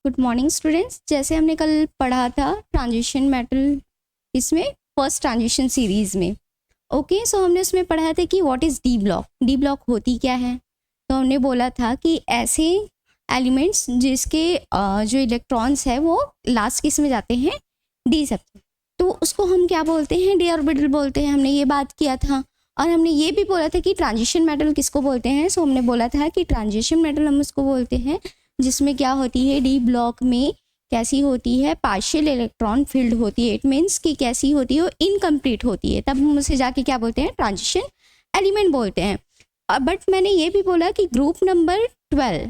Good morning students. जैसे हमने कल पढ़ा था ट्रांजिशन मेटल, इसमें फर्स्ट ट्रांजिशन सीरीज में ओके सो हमने उसमें पढ़ा था कि what is D block. D block होती क्या है, तो हमने बोला था कि ऐसे एलिमेंट्स जिसके जो इलेक्ट्रॉन्स है वो लास्ट किस में जाते हैं, डी सब, तो उसको हम क्या बोलते हैं, डी ऑर्बिटल बोलते हैं। हमने ये बात किया था और हमने ये भी बोला था कि ट्रांजिशन मेटल किसको बोलते हैं। सो हमने बोला था कि ट्रांजिशन मेटल हम उसको बोलते हैं जिसमें क्या होती है, डी ब्लॉक में कैसी होती है, पार्शियल इलेक्ट्रॉन फील्ड होती है। इट मीन्स कि कैसी होती है, वो इनकम्प्लीट होती है, तब हम उसे जाके क्या बोलते हैं, ट्रांजिशन एलिमेंट बोलते हैं। बट मैंने ये भी बोला कि ग्रुप नंबर 12,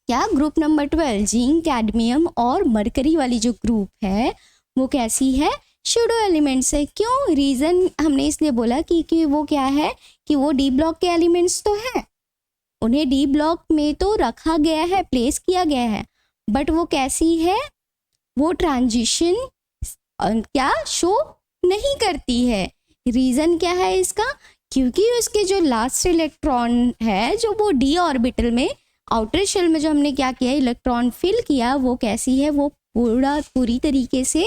क्या ग्रुप नंबर 12 जिंक, कैडमियम और मरकरी वाली जो ग्रुप है वो कैसी है, शूडो एलिमेंट्स है। क्यों, रीज़न हमने इसलिए बोला कि वो क्या है कि वो डी ब्लॉक के एलिमेंट्स तो हैं, उन्हें डी ब्लॉक में तो रखा गया है, प्लेस किया गया है, बट वो कैसी है, वो ट्रांजिशन क्या शो नहीं करती है। रीज़न क्या है इसका, क्योंकि उसके जो लास्ट इलेक्ट्रॉन है जो वो डी ऑर्बिटल में आउटर शेल में जो हमने क्या किया, इलेक्ट्रॉन फिल किया, वो कैसी है, वो पूरी तरीके से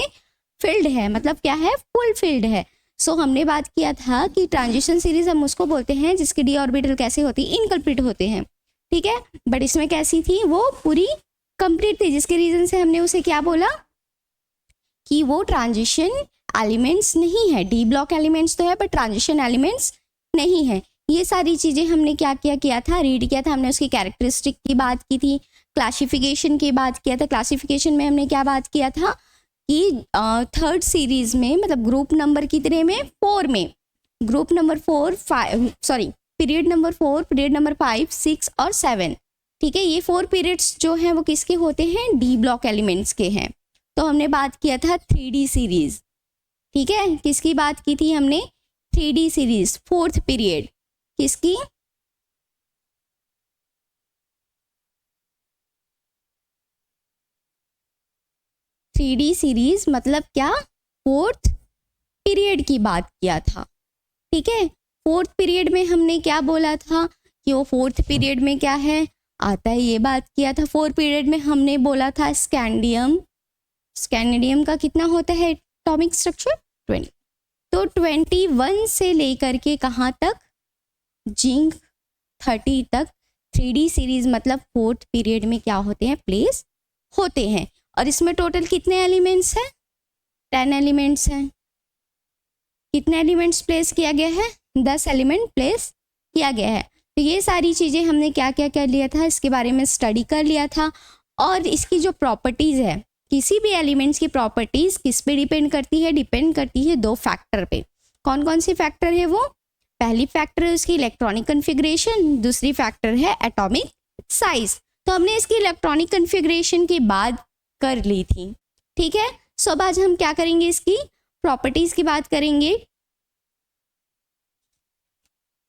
फिल्ड है, मतलब क्या है, फुल फिल्ड है। सो हमने बात किया था कि ट्रांजिशन सीरीज हम उसको बोलते हैं जिसके डी ऑर्बिटल कैसे होती है, इनकम्प्लीट होते हैं, ठीक है। बट इसमें कैसी थी, वो पूरी कंप्लीट थी, जिसके रीजन से हमने उसे क्या बोला कि वो ट्रांजिशन एलिमेंट्स नहीं है। डी ब्लॉक एलिमेंट्स तो है बट ट्रांजिशन एलिमेंट्स नहीं है। ये सारी चीज़ें हमने क्या किया था, रीड किया था। हमने उसकी कैरेक्टरिस्टिक की बात की थी, क्लासिफिकेशन की बात किया था। क्लासिफिकेशन में हमने क्या बात किया था कि थर्ड सीरीज में, मतलब ग्रुप नंबर कितने में, 4 में, group number 4, 5 sorry period number 4, period number 5, 6 और 7, ठीक है। ये 4 पीरियड्स जो हैं वो किसके होते हैं, डी ब्लॉक एलिमेंट्स के हैं। तो हमने बात किया था 3D सीरीज, ठीक है। किसकी बात की थी हमने, 3D सीरीज, 4th पीरियड किसकी, थ्री डी सीरीज, मतलब क्या, 4th पीरियड की बात किया था, ठीक है। 4th पीरियड में हमने क्या बोला था कि वो 4th पीरियड में क्या है आता है, ये बात किया था। 4th पीरियड में हमने बोला था स्कैंडियम, स्कैंडियम का कितना होता है एटॉमिक स्ट्रक्चर, 20। तो 21 से लेकर के कहाँ तक, जिंक 30 तक 3D सीरीज, मतलब 4th पीरियड में क्या होते हैं, प्लेस होते हैं। और इसमें टोटल कितने एलिमेंट्स हैं, 10 एलिमेंट्स हैं। कितने एलिमेंट्स प्लेस किया गया है, 10 एलिमेंट प्लेस किया गया है। तो ये सारी चीज़ें हमने क्या क्या कर लिया था, इसके बारे में स्टडी कर लिया था। और इसकी जो प्रॉपर्टीज़ है, किसी भी एलिमेंट्स की प्रॉपर्टीज़ किस पे डिपेंड करती है, डिपेंड करती है 2 फैक्टर पे। कौन कौन सी फैक्टर है वो, पहली फैक्टर है उसकी इलेक्ट्रॉनिक कन्फिग्रेशन, दूसरी फैक्टर है एटॉमिक साइज। तो हमने इसकी इलेक्ट्रॉनिक कन्फिग्रेशन की बात कर ली थी, ठीक है। सो अब आज हम क्या करेंगे, इसकी प्रॉपर्टीज की बात करेंगे।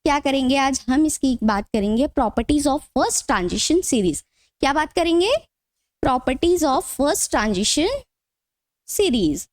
क्या करेंगे आज हम, इसकी बात करेंगे properties of first transition series. क्या बात करेंगे, properties of first transition series.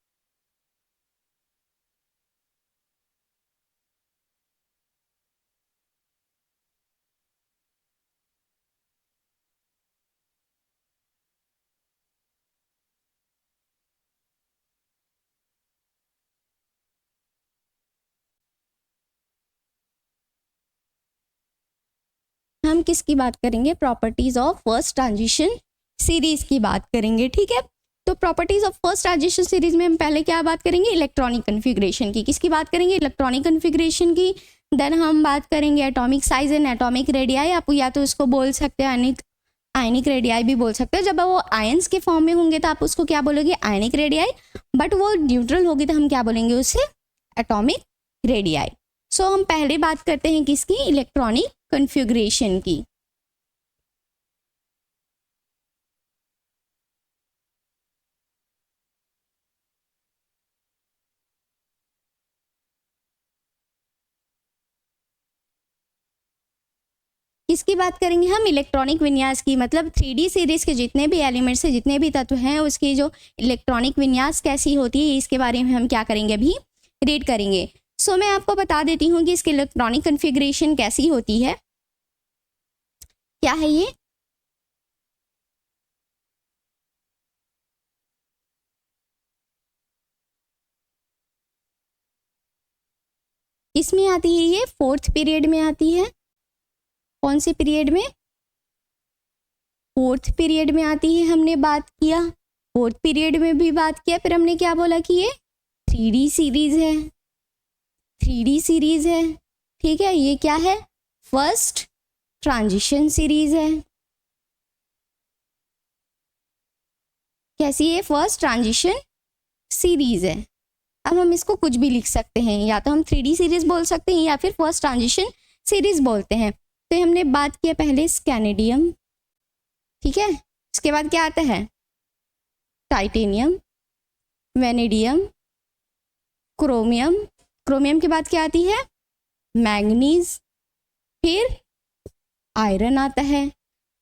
हम किसकी बात करेंगे, properties of first transition series की बात करेंगे, ठीक है। तो properties of first transition series में हम पहले क्या बात करेंगे, इलेक्ट्रॉनिक कन्फिग्रेशन की। किसकी बात करेंगे, इलेक्ट्रॉनिक कन्फिग्रेशन की। देन हम बात करेंगे atomic size and atomic radii. आप या तो इसको बोल सकते हो आयनिक रेडियाई भी बोल सकते हो। जब वो आयंस के फॉर्म में होंगे तो आप उसको क्या बोलोगे, आयनिक रेडियाई। बट वो न्यूट्रल होगी तो हम क्या बोलेंगे उसे, एटॉमिक रेडियाई। सो हम पहले बात करते हैं किसकी, इलेक्ट्रॉनिक कन्फिग्रेशन की। किसकी बात करेंगे हम, इलेक्ट्रॉनिक विन्यास की। मतलब 3D सीरीज के जितने भी एलिमेंट्स हैं, जितने भी तत्व हैं, उसकी जो इलेक्ट्रॉनिक विन्यास कैसी होती है, इसके बारे में हम क्या करेंगे, अभी रीड करेंगे। सो मैं आपको बता देती हूँ कि इसकी इलेक्ट्रॉनिक कन्फिग्रेशन कैसी होती है। क्या है ये, किस में आती है ये? 4th पीरियड में आती है। कौन से पीरियड में? 4th पीरियड में आती है। हमने बात किया 4th पीरियड में भी बात किया। फिर हमने क्या बोला कि ये 3D सीरीज है, 3D सीरीज है। ठीक है, ये क्या है? फर्स्ट ट्रांजिशन सीरीज है। कैसी है? फर्स्ट ट्रांजिशन सीरीज है। अब हम इसको कुछ भी लिख सकते हैं, या तो हम 3D सीरीज बोल सकते हैं या फिर फर्स्ट ट्रांजिशन सीरीज बोलते हैं। तो हमने बात किया पहले स्कैनेडियम, ठीक है। इसके बाद क्या आता है? Titanium, vanadium, chromium. क्रोमियम के बाद क्या आती है? मैंगनीज। फिर आयरन आता है।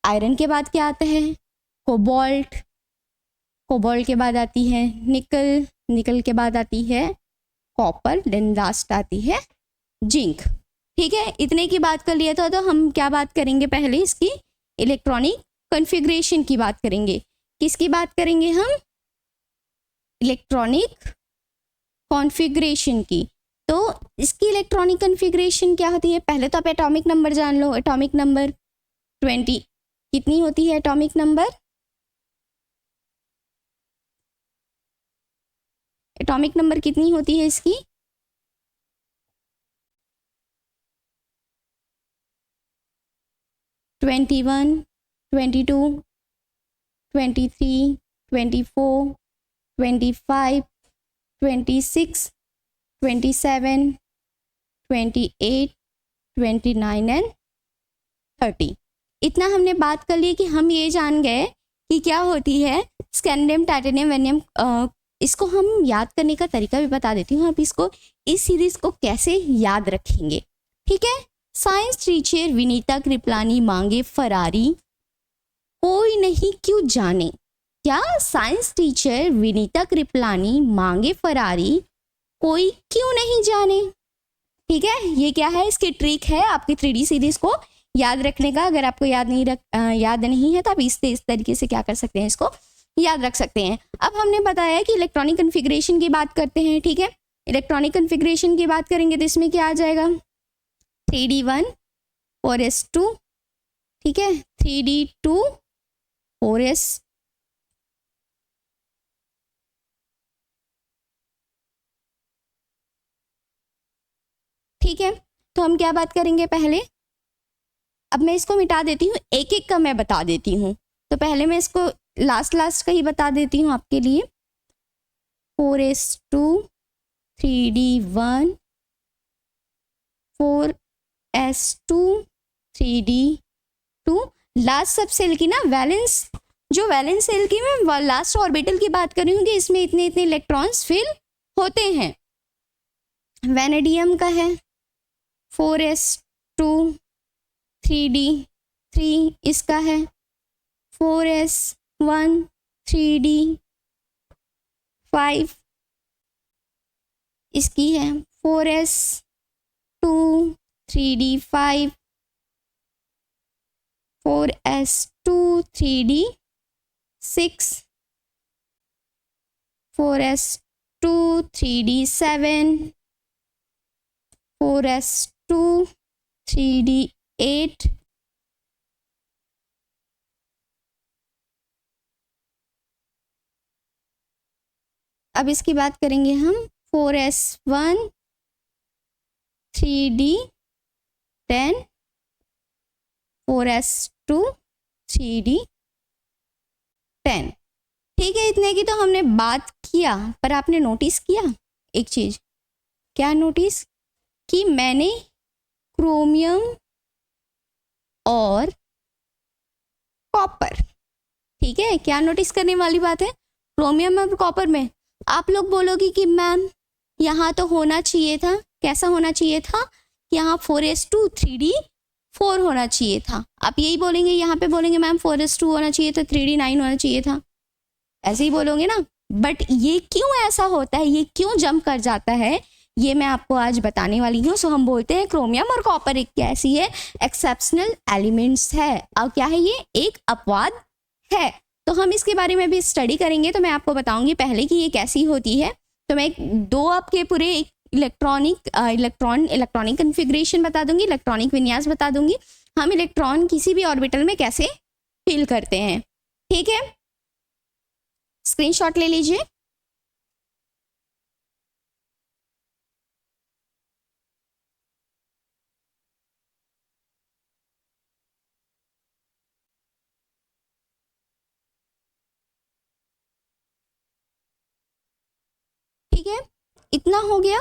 आयरन के बाद क्या आता है? कोबाल्ट। कोबाल्ट के बाद आती है निकल। निकल के बाद आती है कॉपर। देन लास्ट आती है जिंक। ठीक है, इतने की बात कर लिया था। तो हम क्या बात करेंगे? पहले इसकी इलेक्ट्रॉनिक कॉन्फ़िगरेशन की बात करेंगे। किसकी बात करेंगे हम? इलेक्ट्रॉनिक कॉन्फ़िगरेशन की। तो इसकी इलेक्ट्रॉनिक कॉन्फ़िगरेशन क्या होती है? पहले तो आप एटॉमिक नंबर जान लो। एटॉमिक नंबर 20 कितनी होती है? एटॉमिक नंबर एटॉमिक नंबर कितनी होती है इसकी? 21, 22, 23, 24, 25, 26, 27, 28, 29 एंड 30। इतना हमने बात कर ली कि हम ये जान गए कि क्या होती है स्कैंडियम, टाइटेनियम, वेनेडियम। इसको हम याद करने का तरीका भी बता देती हूँ। आप इसको, इस सीरीज को कैसे याद रखेंगे, ठीक है। साइंस टीचर विनीता कृपलानी मांगे फरारी, कोई नहीं क्यों जाने। क्या? साइंस टीचर विनीता कृपलानी मांगे फरारी, कोई क्यों नहीं जाने। ठीक है, ये क्या है? इसकी ट्रिक है आपकी 3D सीरीज को याद रखने का। अगर आपको याद नहीं है तो आप इस तरीके से क्या कर सकते हैं, इसको याद रख सकते हैं। अब हमने बताया कि इलेक्ट्रॉनिक कॉन्फ़िगरेशन की बात करते हैं, ठीक है। इलेक्ट्रॉनिक कॉन्फ़िगरेशन की बात करेंगे तो इसमें क्या आ जाएगा? 3D1 4s2, ठीक है, 3D2 4s, ठीक है। तो हम क्या बात करेंगे पहले? अब मैं इसको मिटा देती हूँ, एक एक का मैं बता देती हूँ। तो पहले मैं इसको लास्ट का ही बता देती हूँ आपके लिए। 4s2, 3D1, 4s2, 3D2। Last सब सेल की ना वैलेंस, जो वैलेंस सेल की मैं लास्ट ऑर्बिटल की बात कर रही हूँ कि इसमें इतने इतने इलेक्ट्रॉन्स फिल होते हैं। वेनेडियम का है 4s2, 3D3, इसका है 4s1, 3D5, इसकी है 4s2, 3D5, 4s2, 3D6, 4s2, 3D7, 4s2, 3D8, अब इसकी बात करेंगे हम 4s1, 3D10, 4s2, 3D10। ठीक है, इतने की तो हमने बात किया, पर आपने नोटिस किया एक चीज। क्या नोटिस? कि मैंने क्रोमियम और कॉपर, ठीक है, क्या नोटिस करने वाली बात है? क्रोमियम और कॉपर में आप लोग बोलोगे कि मैम यहाँ तो होना चाहिए था, कैसा होना चाहिए था? यहाँ 4s2, 3D4 होना चाहिए था। आप यही बोलेंगे, यहाँ पे बोलेंगे मैम 4s2 होना चाहिए था, 3D9 होना चाहिए था, ऐसे ही बोलोगे ना। बट ये क्यों ऐसा होता है, ये क्यों जंप कर जाता है, ये मैं आपको आज बताने वाली हूँ। सो हम बोलते हैं क्रोमियम और कॉपर एक कैसी है? एक्सेप्शनल एलिमेंट्स है। और क्या है? ये एक अपवाद है। तो हम इसके बारे में भी स्टडी करेंगे, तो मैं आपको बताऊंगी पहले कि ये कैसी होती है। तो मैं दो आपके पूरे एक इलेक्ट्रॉनिक कन्फिग्रेशन बता दूंगी, इलेक्ट्रॉनिक विन्यास बता दूंगी, हम इलेक्ट्रॉन किसी भी ऑर्बिटल में कैसे फील करते हैं। ठीक है, स्क्रीनशॉट ले लीजिए। ठीक है, इतना हो गया।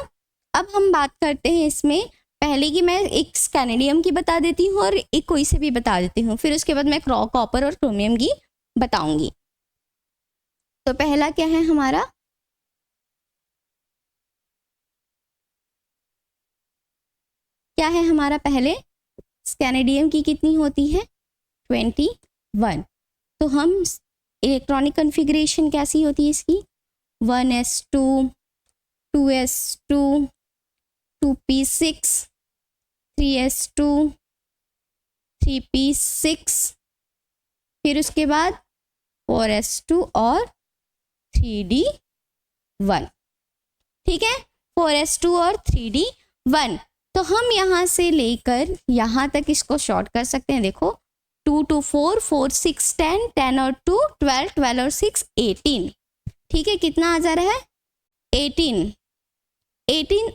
अब हम बात करते हैं इसमें, पहले की मैं एक स्कैनेडियम की बता देती हूँ और एक कोई से भी बता देती हूँ, फिर उसके बाद मैं कॉपर और क्रोमियम की बताऊंगी। तो पहला क्या है हमारा, क्या है हमारा, पहले स्कैनेडियम की कितनी होती है, 21। तो हम इलेक्ट्रॉनिक कन्फिग्रेशन कैसी होती है इसकी, 1s2 2s2 2p6 3s2 3p6, फिर उसके बाद 4s2 और 3d1। ठीक है, 4s2 और 3d1। तो हम यहाँ से लेकर यहाँ तक इसको शॉर्ट कर सकते हैं। देखो 2 2 4 4 6 10 10 और 2 12 12 और 6 18। ठीक है, कितना आ जा रहा है, 18।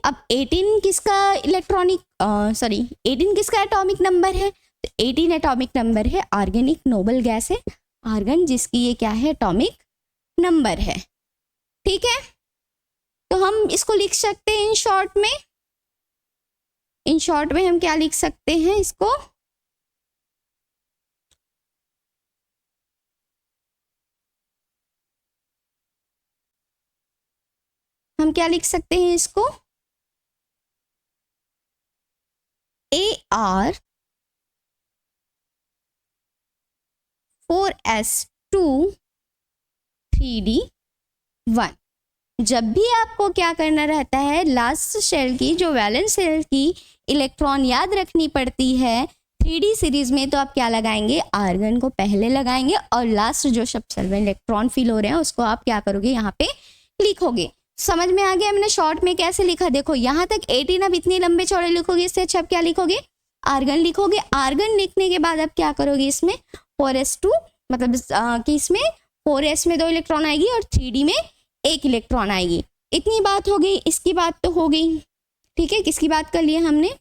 अब 18 किसका इलेक्ट्रॉनिक 18 किसका एटॉमिक नंबर है, तो 18 एटॉमिक नंबर है ऑर्गेनिक नोबल गैस है आर्गन, जिसकी ये क्या है, एटॉमिक नंबर है। ठीक है, तो हम इसको लिख सकते हैं इन शॉर्ट में। इन शॉर्ट में हम क्या लिख सकते हैं इसको, हम क्या लिख सकते हैं इसको, AR 4s2 3d1। जब भी आपको क्या करना रहता है, लास्ट शेल की जो वैलेंस शेल की इलेक्ट्रॉन याद रखनी पड़ती है 3D सीरीज में, तो आप क्या लगाएंगे, आर्गन को पहले लगाएंगे और लास्ट जो शेल में इलेक्ट्रॉन फिल हो रहे हैं उसको आप क्या करोगे, यहाँ पे लिखोगे। समझ में आ गया मैंने शॉर्ट में कैसे लिखा, देखो यहाँ तक 18, अब इतने लंबे चौड़े लिखोगे, इससे अच्छा आप क्या लिखोगे, आर्गन लिखोगे। आर्गन लिखने के बाद आप क्या करोगे, इसमें 4s2 मतलब कि इसमें 4s में 2 इलेक्ट्रॉन आएगी और 3d में 1 इलेक्ट्रॉन आएगी। इतनी बात हो गई, इसकी बात तो हो गई। ठीक है, किसकी बात कर लिया हमने,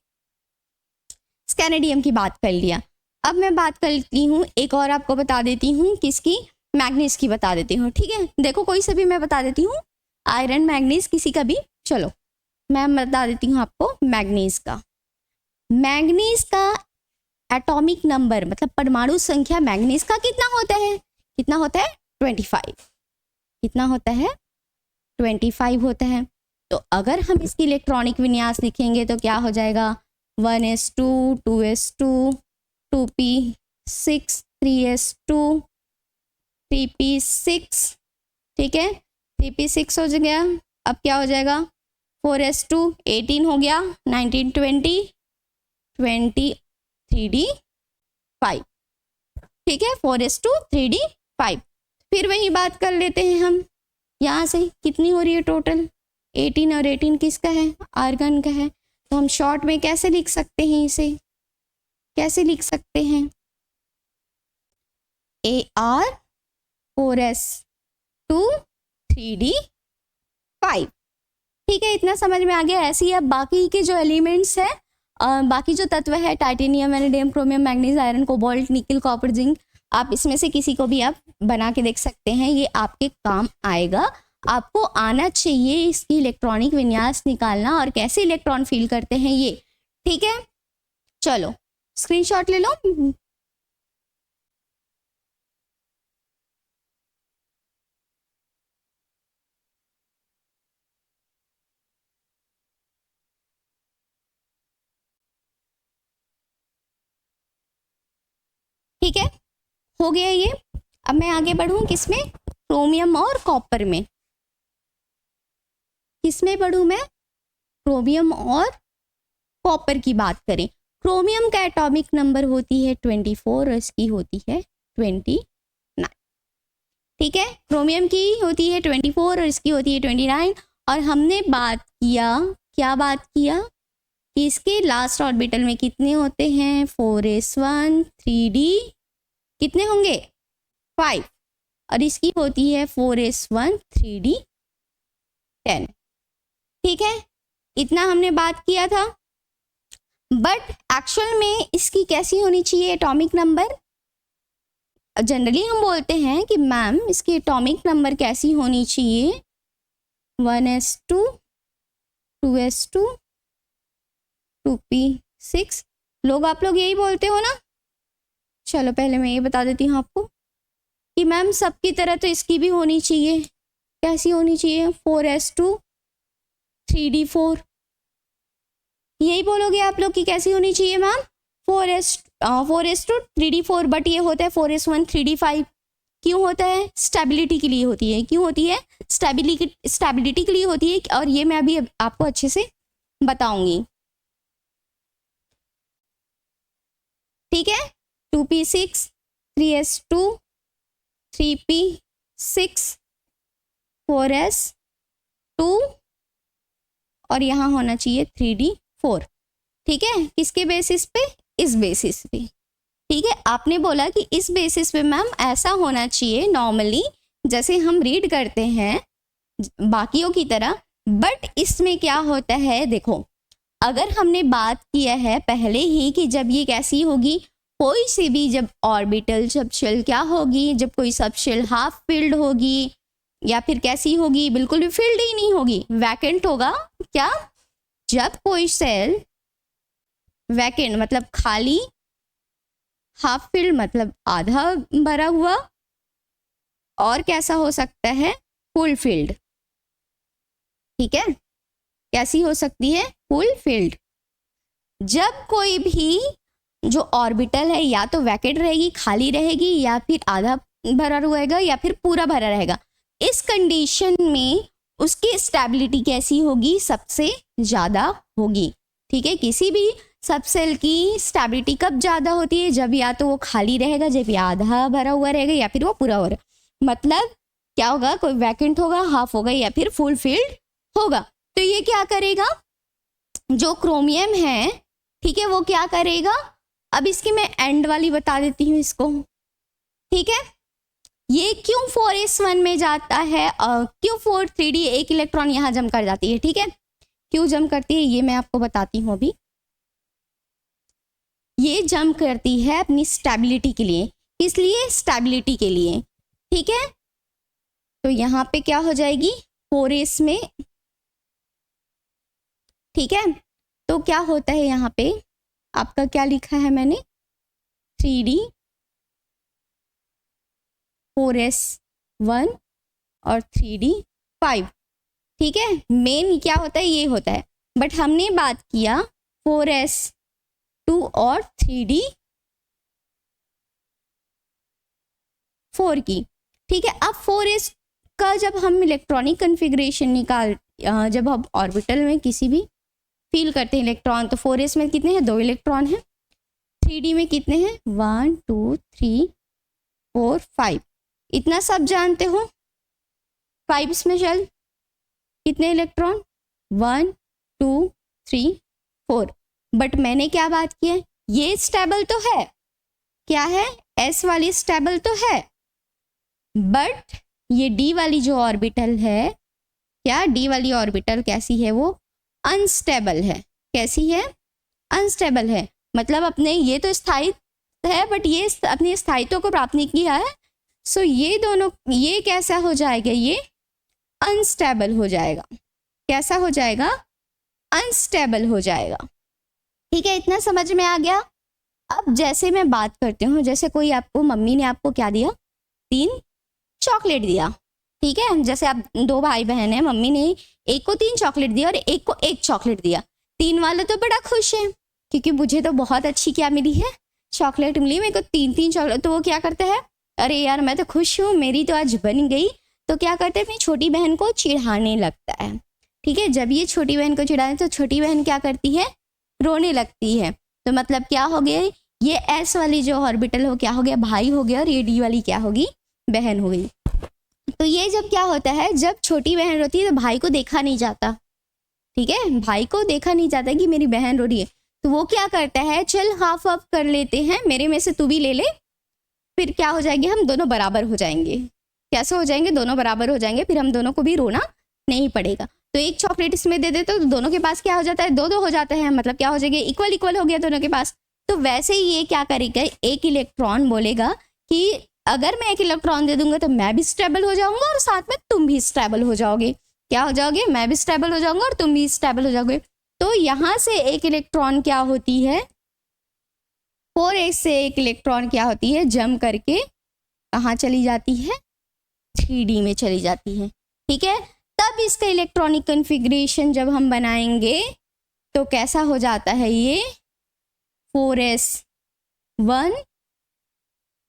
स्कैनेडियम की बात कर लिया। अब मैं बात करती हूँ एक और, आपको बता देती हूँ किसकी, मैग्नीज की बता देती हूँ। ठीक है, देखो कोई से भी मैं बता देती हूँ, आयरन मैग्नीज किसी का भी, चलो मैं बता देती हूँ आपको मैग्नीज का। मैग्नीज का एटॉमिक नंबर मतलब परमाणु संख्या मैग्नीज का कितना होता है, कितना होता है, 25। कितना होता है, 25 होता है। तो अगर हम इसकी इलेक्ट्रॉनिक विन्यास लिखेंगे तो क्या हो जाएगा, 1s2 2s2 2p6 3s2 3p6। ठीक है, 3p6 हो गया। अब क्या हो जाएगा, 4s2 18 हो गया, 19 20 20 3d5। ठीक है, 4s2 3d5। फिर वही बात कर लेते हैं हम, यहाँ से कितनी हो रही है टोटल, 18 और 18 किसका है, आर्गन का है। तो हम शॉर्ट में कैसे लिख सकते हैं, इसे कैसे लिख सकते हैं, AR 4s2 3d5। ठीक है, इतना समझ में आ गया। ऐसे ही अब बाकी के जो एलिमेंट्स है, बाकी जो तत्व है, titanium vanadium chromium manganese iron cobalt nickel copper zinc, आप इसमें से किसी को भी आप बना के देख सकते हैं, ये आपके काम आएगा। आपको आना चाहिए इसकी इलेक्ट्रॉनिक विन्यास निकालना और कैसे इलेक्ट्रॉन फील करते हैं ये। ठीक है, चलो स्क्रीनशॉट ले लो। ठीक है, हो गया ये। अब मैं आगे बढ़ूं किसमें, क्रोमियम और कॉपर में। किसमें बढ़ूं मैं, क्रोमियम और कॉपर की बात करें। क्रोमियम का एटॉमिक नंबर होती है 24 और इसकी होती है 29। ठीक है, क्रोमियम की होती है 24 और इसकी होती है 29। और हमने बात किया क्या बात किया कि इसके लास्ट ऑर्बिटल में कितने होते हैं 4s1 3d कितने होंगे 5 और इसकी होती है 4s1 3d 10। ठीक है, इतना हमने बात किया था। बट एक्चुअल में इसकी कैसी होनी चाहिए एटॉमिक नंबर? जनरली हम बोलते हैं कि मैम इसकी एटॉमिक नंबर कैसी होनी चाहिए 1s2 2s2 2p6। आप लोग यही बोलते हो ना? चलो पहले मैं ये बता देती हूँ आपको कि मैम सबकी तरह तो इसकी भी होनी चाहिए। कैसी होनी चाहिए 4s2 3d4। यही बोलोगे आप लोग कि कैसी होनी चाहिए मैम 4s2 3d4। बट ये होता है 4s1 3d5। क्यों होता है? स्टेबिलिटी के लिए होती है। क्यों होती है? स्टेबिलिटी के लिए होती है। और ये मैं अभी आपको अच्छे से बताऊंगी। ठीक है, 2p6 3s2 3p6 4s2 और यहाँ होना चाहिए 3d4। ठीक है, किसके बेसिस पे? इस बेसिस पे। ठीक है, आपने बोला कि इस बेसिस पे मैम ऐसा होना चाहिए नॉर्मली जैसे हम रीड करते हैं बाकियों की तरह। बट इसमें क्या होता है देखो, अगर हमने बात किया है पहले ही कि जब ये कैसी होगी कोई सी भी जब ऑर्बिटल सब शेल क्या होगी, जब कोई सब शेल हाफ फिल्ड होगी या फिर कैसी होगी बिल्कुल भी फिल्ड ही नहीं होगी, वैकेंट होगा। क्या? जब कोई सेल वैकेंट मतलब खाली, हाफ फिल्ड मतलब आधा भरा हुआ, और कैसा हो सकता है फुल फिल्ड। ठीक है, कैसी हो सकती है फुल फिल्ड। जब कोई भी जो ऑर्बिटल है या तो वैकेंट रहेगी खाली रहेगी या फिर आधा भरा रहेगा या फिर पूरा भरा रहेगा, इस कंडीशन में उसकी स्टेबिलिटी कैसी होगी? सबसे ज़्यादा होगी। ठीक है, किसी भी सब सेल की स्टेबिलिटी कब ज़्यादा होती है? जब या तो वो खाली रहेगा, जब या आधा भरा हुआ रहेगा या फिर वो पूरा हो रहा। मतलब क्या होगा? कोई वैकेंट होगा, हाफ होगा या फिर फुल फिल्ड होगा। तो ये क्या करेगा? जो क्रोमियम है, ठीक है, वो क्या करेगा? अब इसकी मैं एंड वाली बता देती हूँ इसको। ठीक है, ये क्यों 4s1 में जाता है और क्यों 4 3d एक इलेक्ट्रॉन यहाँ जम कर जाती है? ठीक है, क्यों जम करती है ये मैं आपको बताती हूँ अभी। ये जम करती है अपनी स्टेबिलिटी के लिए। इसलिए स्टेबिलिटी के लिए। ठीक है, तो यहाँ पे क्या हो जाएगी 4s में। ठीक है, तो क्या होता है यहाँ पे आपका क्या लिखा है मैंने 3d 4s1 और 3d 5। ठीक है, मेन क्या होता है ये होता है। बट हमने बात किया 4s2 और 3d 4 की। ठीक है, अब 4s का जब हम इलेक्ट्रॉनिक कन्फिग्रेशन जब हम ऑर्बिटल में किसी भी फील करते हैं इलेक्ट्रॉन, तो 4s में कितने हैं? 2 इलेक्ट्रॉन हैं। 3d में कितने हैं? 1 2 3 4 5। इतना सब जानते हो। 5 में चल कितने इलेक्ट्रॉन? 1 2 3 4। बट मैंने क्या बात की है? ये स्टेबल तो है। क्या है? s वाली स्टेबल तो है। बट ये d वाली जो ऑर्बिटल है, क्या d वाली ऑर्बिटल कैसी है? वो अनस्टेबल है। कैसी है? अनस्टेबल है। मतलब अपने ये तो स्थायी है बट ये अपनी स्थायित्व को प्राप्त नहीं किया है। सो ये दोनों, ये कैसा हो जाएगा? ये अनस्टेबल हो जाएगा। कैसा हो जाएगा? अनस्टेबल हो जाएगा। ठीक है, इतना समझ में आ गया। अब जैसे मैं बात करती हूँ, जैसे कोई आपको, मम्मी ने आपको क्या दिया? 3 चॉकलेट दिया। ठीक है, जैसे आप 2 भाई बहन हैं, मम्मी ने एक को 3 चॉकलेट दिया और एक को 1 चॉकलेट दिया। 3 वाला तो बड़ा खुश है क्योंकि मुझे तो बहुत अच्छी क्या मिली है? चॉकलेट मिली। मेरे को 3 चॉकलेट। तो वो क्या करता है? अरे यार मैं तो खुश हूँ, मेरी तो आज बन गई। तो क्या करते हैं? अपनी छोटी बहन को चिढ़ाने लगता है। ठीक है, जब ये छोटी बहन को चिढ़ाते तो छोटी बहन क्या करती है? रोने लगती है। तो मतलब क्या हो गया? ये एस वाली जो ऑर्बिटल हो क्या हो गया? भाई हो गया, और ये डी वाली क्या होगी? बहन हो गई। तो ये जब क्या होता है, जब छोटी बहन रोती है तो भाई को देखा नहीं जाता। ठीक है, भाई को देखा नहीं जाता कि मेरी बहन रो रही है, तो वो क्या करता है, चल हाफ हाफ कर लेते हैं, मेरे में से तू भी ले ले, फिर क्या हो जाएंगे, हम दोनों बराबर हो जाएंगे। कैसे हो जाएंगे, दोनों बराबर हो जाएंगे, फिर हम दोनों को भी रोना नहीं पड़ेगा। तो एक चॉकलेट इसमें दे देते तो दोनों के पास क्या हो जाता है, दो दो हो जाता है, मतलब क्या हो जाएगा, इक्वल इक्वल हो गया दोनों के पास। तो वैसे ही ये क्या करेगा, एक इलेक्ट्रॉन बोलेगा कि अगर मैं एक इलेक्ट्रॉन दे दूंगा तो मैं भी स्टेबल हो जाऊंगा और साथ में तुम भी स्टेबल हो जाओगे। क्या हो जाओगे, मैं भी स्टेबल हो जाऊंगा और तुम भी स्टेबल हो जाओगे। तो यहाँ से एक इलेक्ट्रॉन क्या होती है, 4s से एक इलेक्ट्रॉन क्या होती है, जंप करके कहाँ चली जाती है, 3D में चली जाती है। ठीक है, तब इसका इलेक्ट्रॉनिक कन्फिग्रेशन जब हम बनाएंगे तो कैसा हो जाता है, ये 4s1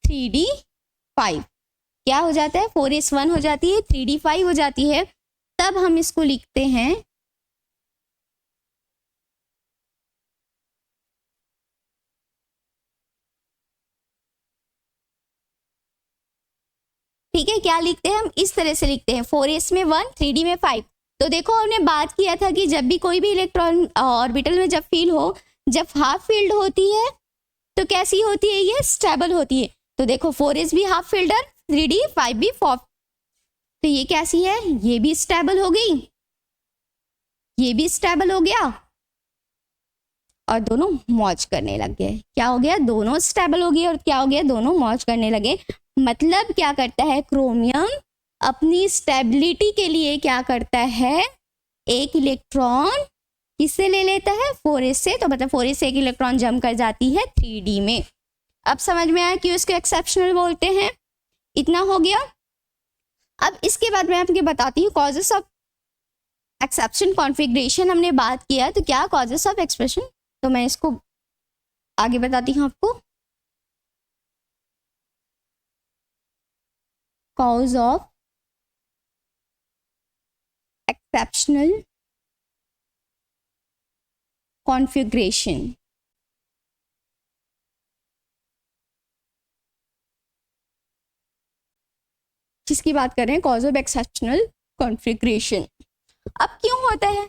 3d5 क्या हो जाता है, 4s1 हो जाती है, 3d5 हो जाती है। तब हम इसको लिखते हैं, ठीक है, क्या लिखते हैं हम, इस तरह से लिखते हैं, 4s में 1 3d में 5। तो देखो हमने बात किया था कि जब भी कोई भी इलेक्ट्रॉन ऑर्बिटल में जब फील हो, जब हाफ फील्ड होती है तो कैसी होती है, ये स्टेबल होती है। तो देखो 4s भी हाफ फील्डर, 3d 5 भी 4, तो ये कैसी है, ये भी स्टेबल हो गई, ये भी स्टेबल हो गया और दोनों मौज करने लग गए। क्या हो गया, दोनों स्टेबल हो गए और क्या हो गया, दोनों मौज करने लगे। मतलब क्या करता है, क्रोमियम अपनी स्टेबिलिटी के लिए क्या करता है, एक इलेक्ट्रॉन किससे ले लेता है, 4s से। तो मतलब 4s से एक इलेक्ट्रॉन जंप कर जाती है 3d में। अब समझ में आया क्यों इसको एक्सेप्शनल बोलते हैं। इतना हो गया। अब इसके बाद मैं आपको बताती हूँ कॉजेस ऑफ एक्सेप्शन कॉन्फ़िगरेशन हमने बात किया, तो क्या कॉजेस ऑफ एक्सप्रेशन, तो मैं इसको आगे बताती हूँ आपको। कॉज ऑफ एक्सेप्शनल कॉन्फ़िगरेशन, जिसकी बात कर रहे हैं, कॉज ऑफ एक्सेप्शनल कॉन्फ़िगरेशन। अब क्यों होता है,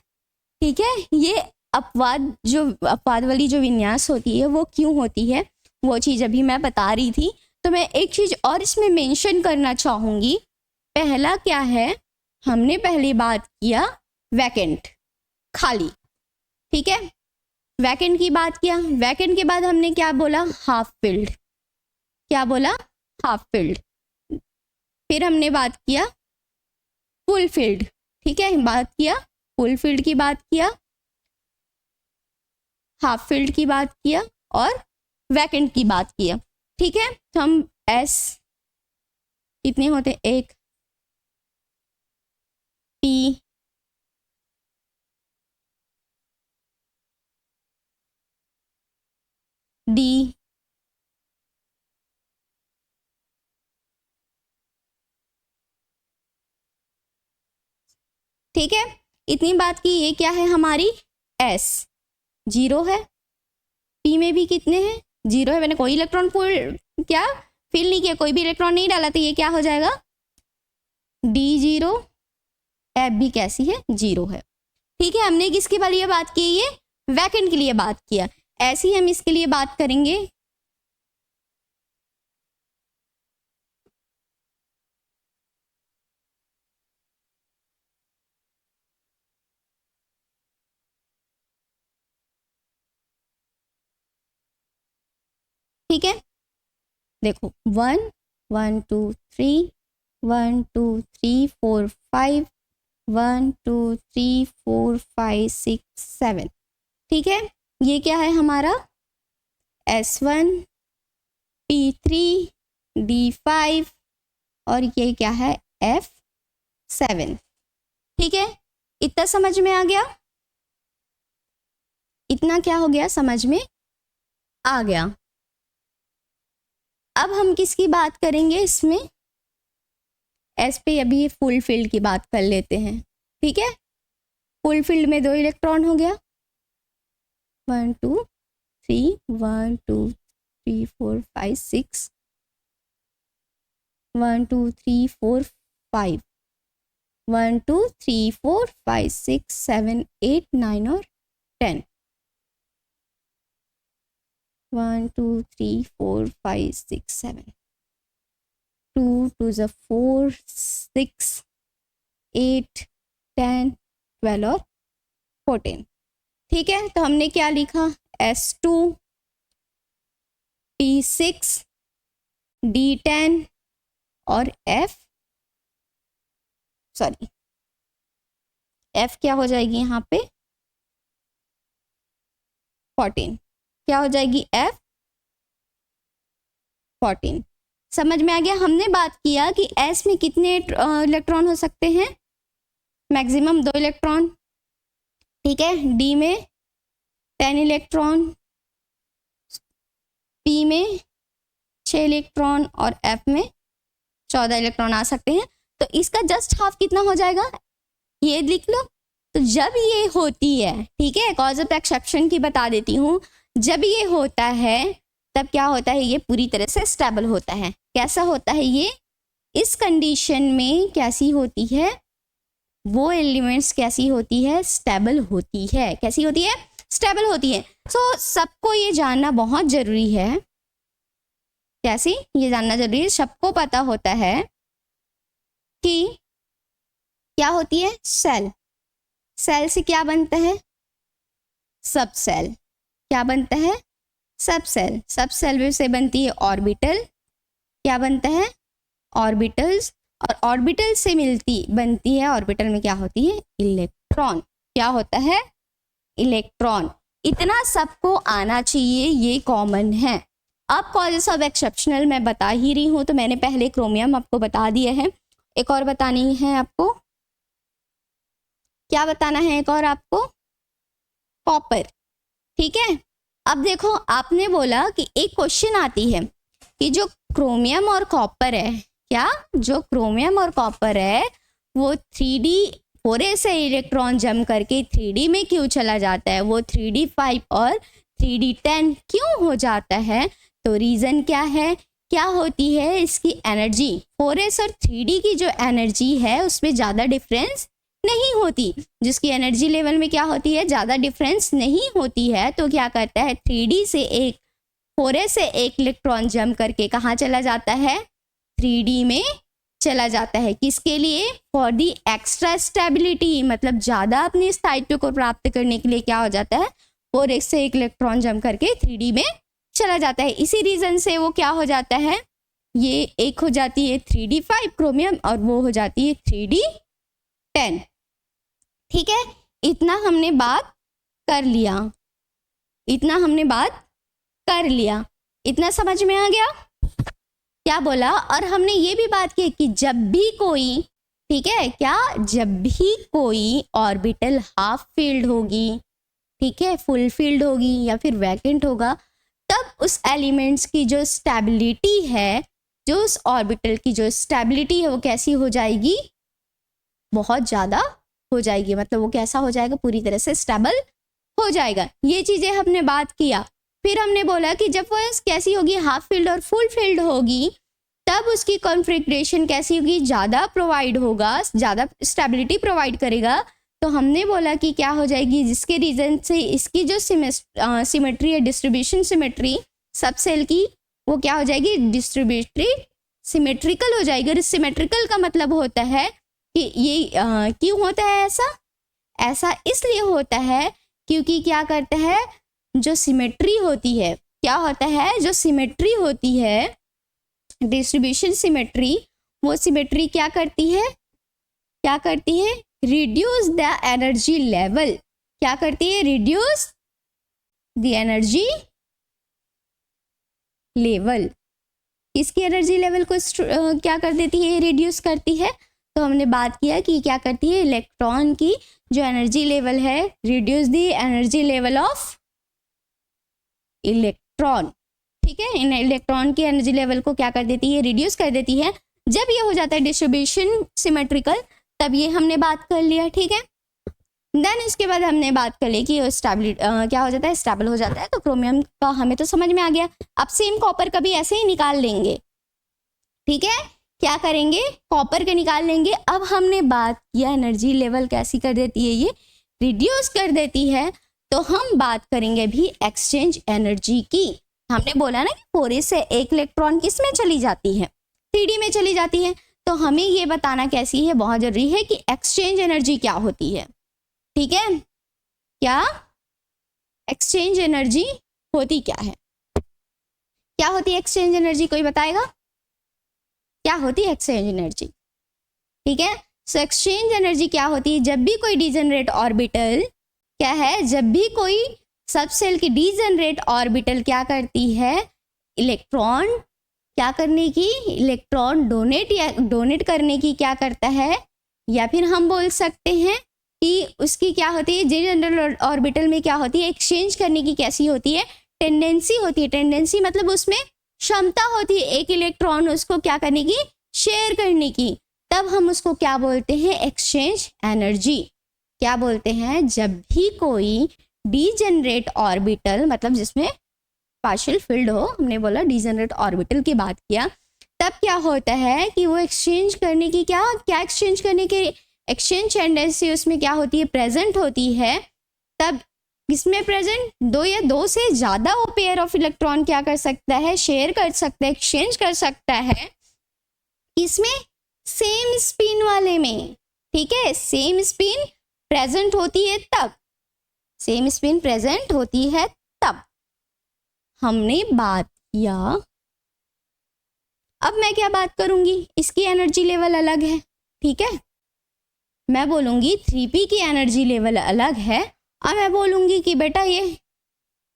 ठीक है, ये अपवाद वाली जो विन्यास होती है वो क्यों होती है, वो चीज़ अभी मैं बता रही थी। तो मैं एक चीज़ और इसमें मेंशन करना चाहूँगी। पहला क्या है, हमने पहले बात किया वैकेंट, खाली, ठीक है, वैकेंट की बात किया। वैकेंट के बाद हमने क्या बोला, हाफ फिल्ड, क्या बोला, हाफ फिल्ड। फिर हमने बात किया फुल फील्ड, ठीक है, बात किया फुल फील्ड की, बात किया हाफ फील्ड की, बात किया और वैकेंट की बात किया। ठीक है, तो हम एस कितने होते, एक, पी, डी, ठीक है, इतनी बात की। ये क्या है हमारी, एस 0 है, पी में भी कितने हैं, 0 है, मैंने कोई इलेक्ट्रॉन क्या फिल नहीं किया, कोई भी इलेक्ट्रॉन नहीं डाला, तो ये क्या हो जाएगा, डी 0, एफ भी कैसी है, 0 है। ठीक है, हमने किसके लिए बात की, ये वैकेंट के लिए बात किया। ऐसे ही हम इसके लिए बात करेंगे, ठीक है, देखो 1 1 2 3 1 2 3 4 5 1 2 3 4 5 6 7, ठीक है, ये क्या है हमारा S1 P3 D5 और ये क्या है F7, ठीक है, इतना समझ में आ गया, इतना क्या हो गया, समझ में आ गया। अब हम किसकी बात करेंगे इसमें, एस पे अभी फुल फील्ड की बात कर लेते हैं। ठीक है, फुल फील्ड में 2 इलेक्ट्रॉन हो गया, 1 2 3 1 2 3 4 5 6 1 2 3 4 5 1 2 3 4 5 6 7 8 9 और 10। 1 2 3 4 5 6 7 2 2 ज़ा 4 6 8 10 12 और 14। ठीक है, तो हमने क्या लिखा, S2 P6 D10 और F क्या हो जाएगी यहाँ पे 14। क्या हो जाएगी F 14। समझ में आ गया। हमने बात किया कि S में कितने इलेक्ट्रॉन हो सकते हैं, मैक्सिमम 2 इलेक्ट्रॉन। ठीक है, D में 10 इलेक्ट्रॉन, P में 6 इलेक्ट्रॉन और F में 14 इलेक्ट्रॉन आ सकते हैं। तो इसका जस्ट हाफ कितना हो जाएगा, ये लिख लो। तो जब ये होती है, ठीक है, कॉज ऑफ एक्सेप्शन की बता देती हूँ, जब ये होता है तब क्या होता है, ये पूरी तरह से स्टेबल होता है। कैसा होता है ये, इस कंडीशन में कैसी होती है, वो एलिमेंट्स कैसी होती है, स्टेबल होती है। कैसी होती है, स्टेबल होती है। सो सबको ये जानना बहुत जरूरी है। कैसी, ये जानना जरूरी है, सबको पता होता है कि क्या होती है, सेल। सेल से क्या बनता है, सब सेल। क्या बनता है, सब सेल। सब सेल से बनती है ऑर्बिटल। क्या बनता है, ऑर्बिटल्स। और ऑर्बिटल से बनती है, ऑर्बिटल में क्या होती है, इलेक्ट्रॉन। क्या होता है, इलेक्ट्रॉन। इतना सबको आना चाहिए, ये कॉमन है। अब कॉजेस ऑफ एक्सेप्शनल मैं बता ही रही हूँ, तो मैंने पहले क्रोमियम आपको बता दिया है। एक और बतानी है आपको, क्या बताना है एक और आपको, कॉपर। ठीक है, अब देखो आपने बोला कि एक क्वेश्चन आती है कि जो क्रोमियम और कॉपर है, क्या, जो क्रोमियम और कॉपर है वो 3D 4s से इलेक्ट्रॉन जम करके 3D में क्यों चला जाता है, वो 3D5 और 3D10 क्यों हो जाता है। तो रीज़न क्या है, क्या होती है इसकी एनर्जी। 4s और 3D की जो एनर्जी है उसमें ज़्यादा डिफरेंस नहीं होती, जिसकी एनर्जी लेवल में क्या होती है, ज़्यादा डिफरेंस नहीं होती है। तो क्या करता है, 3D से 4s से एक इलेक्ट्रॉन जम करके कहाँ चला जाता है, 3D में चला जाता है। किसके लिए, फॉर दी एक्स्ट्रा स्टेबिलिटी, मतलब ज़्यादा अपनी स्थायित्व को प्राप्त करने के लिए क्या हो जाता है, 4s से एक इलेक्ट्रॉन जम करके 3D में चला जाता है। इसी रीज़न से वो क्या हो जाता है, ये एक हो जाती है 3D5 क्रोमियम और वो हो जाती है 3D10। ठीक है, इतना हमने बात कर लिया, इतना हमने बात कर लिया, इतना समझ में आ गया क्या बोला। और हमने ये भी बात की कि जब भी कोई, ठीक है, क्या, जब भी कोई ऑर्बिटल हाफ फील्ड होगी, ठीक है, फुल फील्ड होगी या फिर वैकेंट होगा, तब उस एलिमेंट्स की जो स्टेबिलिटी है, जो उस ऑर्बिटल की जो स्टेबिलिटी है वो कैसी हो जाएगी, बहुत ज़्यादा हो जाएगी। मतलब वो कैसा हो जाएगा, पूरी तरह से स्टेबल हो जाएगा। ये चीज़ें हमने बात किया। फिर हमने बोला कि जब वो कैसी होगी, हाफ फील्ड और फुल फील्ड होगी, तब उसकी कॉन्फ़िगरेशन कैसी होगी, ज़्यादा प्रोवाइड होगा, ज़्यादा स्टेबिलिटी प्रोवाइड करेगा। तो हमने बोला कि क्या हो जाएगी, जिसके रीज़न से इसकी जो सिमेट्री है, डिस्ट्रीब्यूशन सिमेट्री सब सेल की, वो क्या हो जाएगी, डिस्ट्रीब्यूटरी सिमेट्रिकल हो जाएगी। और सिमेट्रिकल का मतलब होता है कि ये क्यों होता है ऐसा, ऐसा इसलिए होता है क्योंकि क्या करता है, जो सिमेट्री होती है, क्या होता है, जो सिमेट्री होती है, डिस्ट्रीब्यूशन सिमेट्री, वो सिमेट्री क्या करती है, क्या करती है, रिड्यूस द एनर्जी लेवल। क्या करती है, रिड्यूस द एनर्जी लेवल। इसकी एनर्जी लेवल को क्या कर देती है, रिड्यूस करती है। तो हमने बात किया कि क्या करती है, इलेक्ट्रॉन की जो एनर्जी लेवल है, reduce the energy level of electron. ठीक है, इन इलेक्ट्रॉन की एनर्जी लेवल को क्या कर देती है, रिड्यूस कर देती है। जब ये हो जाता है डिस्ट्रीब्यूशन सिमेट्रिकल, तब ये हमने बात कर लिया। ठीक है, देन इसके बाद हमने बात कर ली कि क्या हो जाता है, स्टेबल हो जाता है। तो क्रोमियम का हमें तो समझ में आ गया। अब सेम कॉपर का भी ऐसे ही निकाल लेंगे। ठीक है, क्या करेंगे, कॉपर का निकाल लेंगे। अब हमने बात किया एनर्जी लेवल कैसी कर देती है, ये रिड्यूस कर देती है। तो हम बात करेंगे भी एक्सचेंज एनर्जी की। हमने बोला ना कि 4s से एक इलेक्ट्रॉन किस में चली जाती है, 3d में चली जाती है। तो हमें ये बताना कैसी है, बहुत जरूरी है कि एक्सचेंज एनर्जी क्या होती है। ठीक है, क्या एक्सचेंज एनर्जी होती क्या है, क्या होती है एक्सचेंज एनर्जी, कोई बताएगा क्या होती है एक्सचेंज एनर्जी। ठीक है, सो एक्सचेंज एनर्जी क्या होती है, जब भी कोई डिजेनरेट ऑर्बिटल क्या है, जब भी कोई सबसेल की डिजेनरेट ऑर्बिटल क्या करती है, इलेक्ट्रॉन क्या करने की, इलेक्ट्रॉन डोनेट करने की क्या करता है, या फिर हम बोल सकते हैं कि उसकी क्या होती है, डिजेनरेट ऑर्बिटल में क्या होती है, एक्सचेंज करने की कैसी होती है, टेंडेंसी होती है। टेंडेंसी मतलब उसमें क्षमता होती है एक इलेक्ट्रॉन उसको क्या करने की, शेयर करने की। तब हम उसको क्या बोलते हैं, एक्सचेंज एनर्जी। क्या बोलते हैं, जब भी कोई डिजेनरेट ऑर्बिटल मतलब जिसमें पार्शियल फील्ड हो, हमने बोला डिजेनरेट ऑर्बिटल की बात किया, तब क्या होता है कि वो एक्सचेंज करने की क्या एक्सचेंज करने के एक्सचेंज टेंडेंसी उसमें क्या होती है, प्रेजेंट होती है। तब इसमें प्रेजेंट दो या दो से ज़्यादा वो पेयर ऑफ इलेक्ट्रॉन क्या कर सकता है, शेयर कर सकता है, एक्सचेंज कर सकता है। इसमें सेम स्पिन वाले में, ठीक है, सेम स्पिन प्रेजेंट होती है तब, सेम स्पिन प्रेजेंट होती है तब हमने बात किया। अब मैं क्या बात करूंगी, इसकी एनर्जी लेवल अलग है। ठीक है, मैं बोलूंगी 3p की एनर्जी लेवल अलग है। अब मैं बोलूंगी कि बेटा ये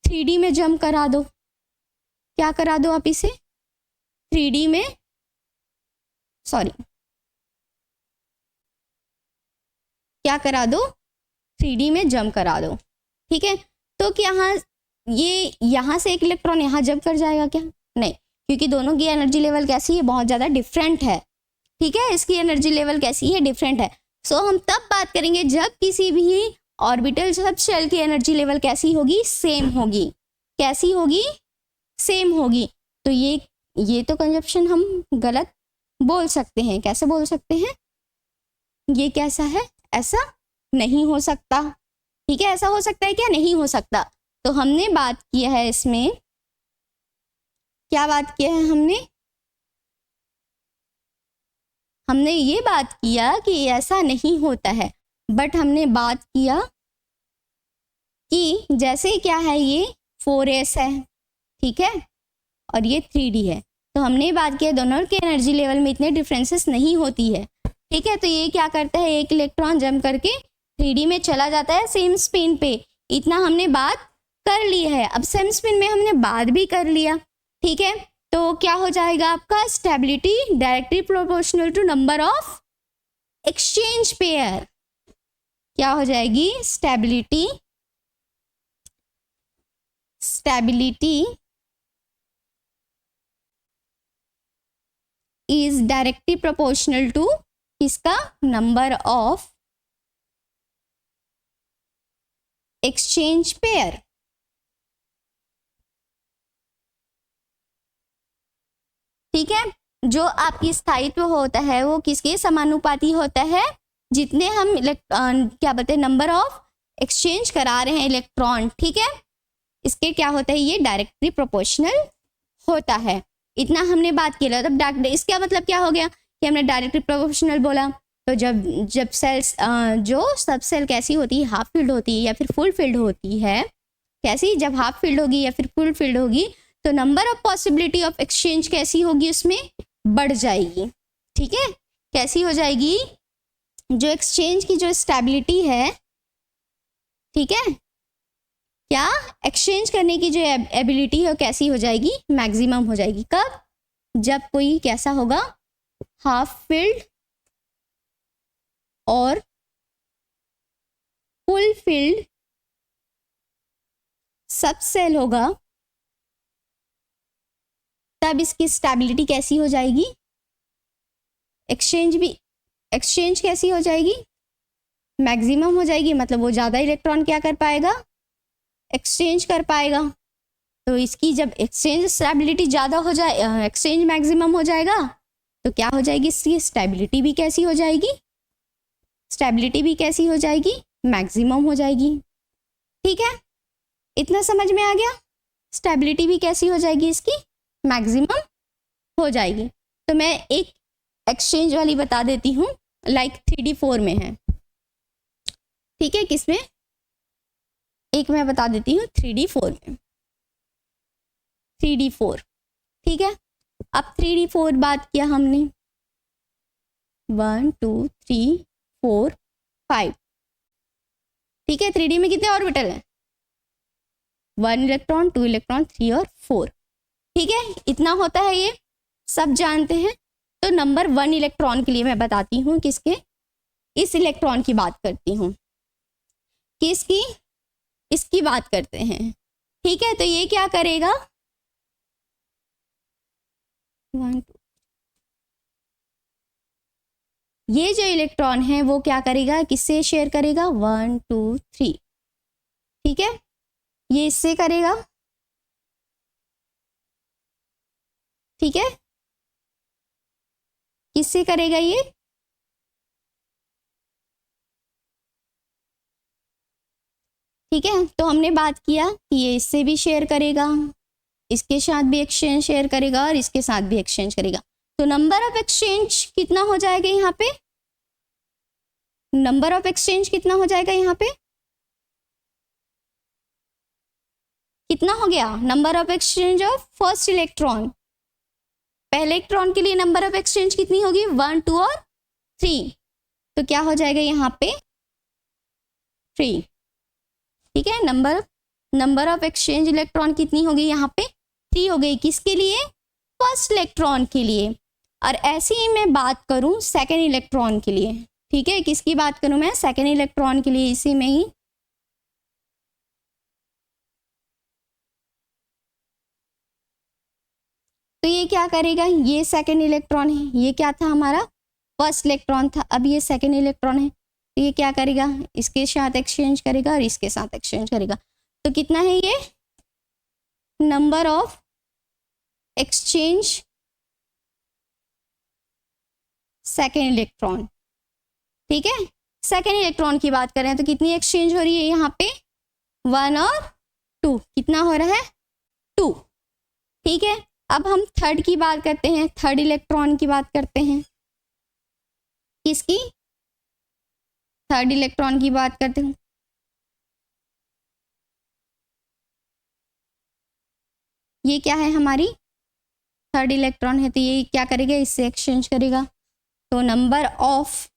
3d में जंप करा दो। क्या करा दो आप इसे, 3d में, सॉरी क्या करा दो, 3d में जंप करा दो। ठीक है, तो क्या यहाँ से एक इलेक्ट्रॉन यहाँ जंप कर जाएगा क्या, नहीं, क्योंकि दोनों की एनर्जी लेवल कैसी है, बहुत ज़्यादा डिफरेंट है। ठीक है, इसकी एनर्जी लेवल कैसी है, डिफरेंट है। सो हम तब बात करेंगे जब किसी भी ऑर्बिटल सब शेल की एनर्जी लेवल कैसी होगी, सेम होगी। कैसी होगी, सेम होगी। तो ये तो कंजप्शन हम गलत बोल सकते हैं। कैसे बोल सकते हैं, ये कैसा है, ऐसा नहीं हो सकता। ठीक है, ऐसा हो सकता है क्या, नहीं हो सकता। तो हमने बात किया है इसमें, क्या बात किया है हमने ये बात किया कि ऐसा नहीं होता है। बट हमने बात किया कि जैसे क्या है, ये 4s है, ठीक है, और ये 3d है। तो हमने बात किया दोनों के एनर्जी लेवल में इतने डिफरेंसेस नहीं होती है। ठीक है, तो ये क्या करता है, एक इलेक्ट्रॉन जंप करके 3d में चला जाता है सेम स्पिन पे। इतना हमने बात कर ली है। अब सेम स्पिन में हमने बात भी कर लिया। ठीक है, तो क्या हो जाएगा आपका, stability directly proportional to number of exchange pair. क्या हो जाएगी, stability is directly proportional to किसका, नंबर ऑफ एक्सचेंज पेयर। ठीक है, जो आपकी स्थायित्व होता है वो किसके समानुपाती होता है, जितने हम क्या बोलते हैं, नंबर ऑफ एक्सचेंज करा रहे हैं इलेक्ट्रॉन। ठीक है, इसके क्या होता है, ये डायरेक्टली प्रोपोर्शनल होता है। इतना हमने बात किया। तब इसका मतलब क्या हो गया कि हमने डायरेक्टली प्रोपोर्शनल बोला। तो जब सेल्स जो सब सेल कैसी होती है, हाफ फील्ड होती है या फिर फुल फील्ड होती है, कैसी, जब हाफ फील्ड होगी या फिर फुल फील्ड होगी तो number of possibility of exchange कैसी होगी, उसमें बढ़ जाएगी। ठीक है, कैसी हो जाएगी, जो एक्सचेंज की जो स्टेबिलिटी है, ठीक है, क्या एक्सचेंज करने की जो एबिलिटी है वो कैसी हो जाएगी, मैक्सिमम हो जाएगी। कब, जब कोई कैसा होगा, हाफ फील्ड और फुल फील्ड सब सेल होगा, तब इसकी स्टेबिलिटी कैसी हो जाएगी, एक्सचेंज कैसी हो जाएगी, मैक्सिमम हो जाएगी। मतलब वो ज़्यादा इलेक्ट्रॉन क्या कर पाएगा, एक्सचेंज कर पाएगा। तो इसकी जब एक्सचेंज स्टेबिलिटी ज़्यादा हो जाए, एक्सचेंज मैक्सिमम हो जाएगा, तो क्या हो जाएगी इसकी स्टेबिलिटी भी कैसी हो जाएगी, स्टेबिलिटी भी कैसी हो जाएगी, मैक्सिमम हो जाएगी। ठीक है, इतना समझ में आ गया। स्टेबिलिटी भी कैसी हो जाएगी इसकी, मैक्सिमम हो जाएगी। तो मैं एक एक्सचेंज वाली बता देती हूँ, लाइक 3D4 में है। ठीक है, किसमें, एक मैं बता देती हूँ 3D4 में, 3D4। ठीक है, अब 3D4 बात किया हमने, 1 2 3 4 5। ठीक है, 3D में कितने ऑर्बिटल हैं, 1 इलेक्ट्रॉन, 2 इलेक्ट्रॉन, 3 और 4। ठीक है, इतना होता है, ये सब जानते हैं। तो नंबर 1 इलेक्ट्रॉन के लिए मैं बताती हूँ, किसके, इस इलेक्ट्रॉन की बात करती हूँ, किसकी, इसकी बात करते हैं। ठीक है, तो ये क्या करेगा, 1 2, ये जो इलेक्ट्रॉन है वो क्या करेगा, किससे शेयर करेगा, 1 2 3। ठीक है, ये इससे करेगा। ठीक है, किससे करेगा ये, ठीक है। तो हमने बात किया कि ये इससे भी शेयर करेगा, इसके साथ भी एक्सचेंज शेयर करेगा और इसके साथ भी एक्सचेंज करेगा। तो नंबर ऑफ एक्सचेंज कितना हो जाएगा यहाँ पे, नंबर ऑफ एक्सचेंज कितना हो जाएगा यहाँ पे, कितना हो गया, number of exchange of first electron, पहले इलेक्ट्रॉन के लिए नंबर ऑफ एक्सचेंज कितनी होगी, 1 2 और 3। तो क्या हो जाएगा यहाँ पे 3। ठीक है, नंबर ऑफ एक्सचेंज इलेक्ट्रॉन कितनी होगी यहाँ पे, 3 हो गई, किसके लिए, फर्स्ट इलेक्ट्रॉन के लिए। और ऐसे ही मैं बात करूं सेकेंड इलेक्ट्रॉन के लिए। ठीक है, किसकी बात करूं मैं, सेकेंड इलेक्ट्रॉन के लिए, इसी में ही तो ये क्या करेगा, ये सेकेंड इलेक्ट्रॉन है, ये क्या था हमारा फर्स्ट इलेक्ट्रॉन था, अब ये सेकेंड इलेक्ट्रॉन है। तो ये क्या करेगा, इसके साथ एक्सचेंज करेगा और इसके साथ एक्सचेंज करेगा। तो कितना है ये, number of exchange second electron. ठीक है, सेकेंड इलेक्ट्रॉन की बात करें तो कितनी एक्सचेंज हो रही है यहाँ पे, 1 और 2, कितना हो रहा है 2। ठीक है, अब हम थर्ड की बात करते हैं, थर्ड इलेक्ट्रॉन की बात करते हैं, किसकी, थर्ड इलेक्ट्रॉन की बात करते हैं। ये क्या है हमारी थर्ड इलेक्ट्रॉन है, तो ये क्या करेगा, इससे एक्सचेंज करेगा। तो नंबर ऑफ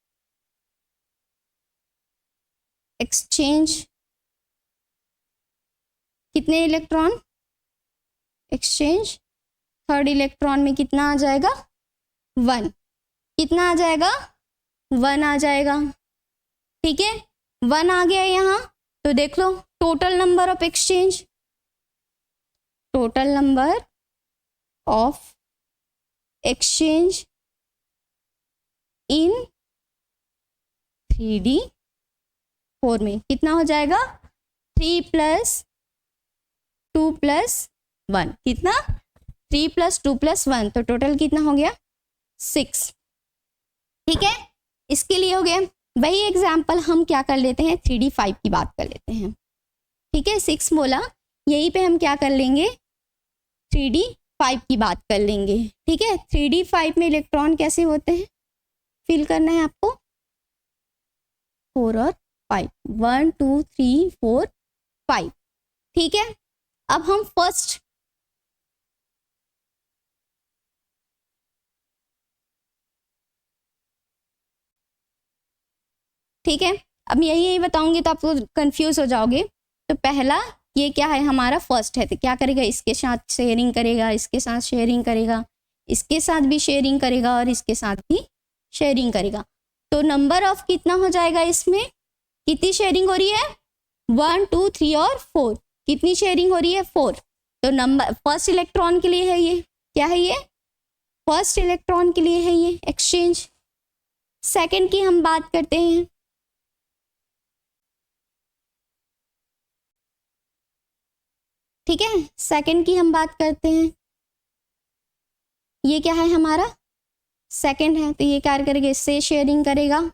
एक्सचेंज कितने इलेक्ट्रॉन एक्सचेंज, थर्ड इलेक्ट्रॉन में कितना आ जाएगा 1, कितना आ जाएगा 1 आ जाएगा। ठीक है, 1 आ गया यहाँ। तो देख लो total number of exchange, total number of exchange in 3D4 में कितना हो जाएगा, 3 + 2 + 1, कितना 3 + 2 + 1, तो टोटल कितना हो गया 6। ठीक है, इसके लिए हो गया। वही एग्जाम्पल हम क्या कर लेते हैं, 3D5 की बात कर लेते हैं। ठीक है, 6 बोला, यहीं पे हम क्या कर लेंगे, 3D5 की बात कर लेंगे। ठीक है, 3D5 में इलेक्ट्रॉन कैसे होते हैं, फिल करना है आपको, 4 और 5, 1 2 3 4 5। ठीक है, अब हम फर्स्ट ठीक है, अब यही बताऊंगी तो आपको कंफ्यूज हो जाओगे। तो पहला ये क्या है हमारा फर्स्ट है, तो क्या करेगा, इसके साथ शेयरिंग करेगा, इसके साथ शेयरिंग करेगा, इसके साथ भी शेयरिंग करेगा और इसके साथ भी शेयरिंग करेगा। तो नंबर ऑफ कितना हो जाएगा, इसमें कितनी शेयरिंग हो रही है, 1 2 3 और 4, कितनी शेयरिंग हो रही है 4। तो नंबर फर्स्ट इलेक्ट्रॉन के लिए है, ये क्या है, ये फर्स्ट इलेक्ट्रॉन के लिए है ये एक्सचेंज। सेकंड की हम बात करते हैं, ठीक है, सेकंड की हम बात करते हैं, ये क्या है हमारा सेकंड है, तो ये क्या करेगा, इससे शेयरिंग करेगा,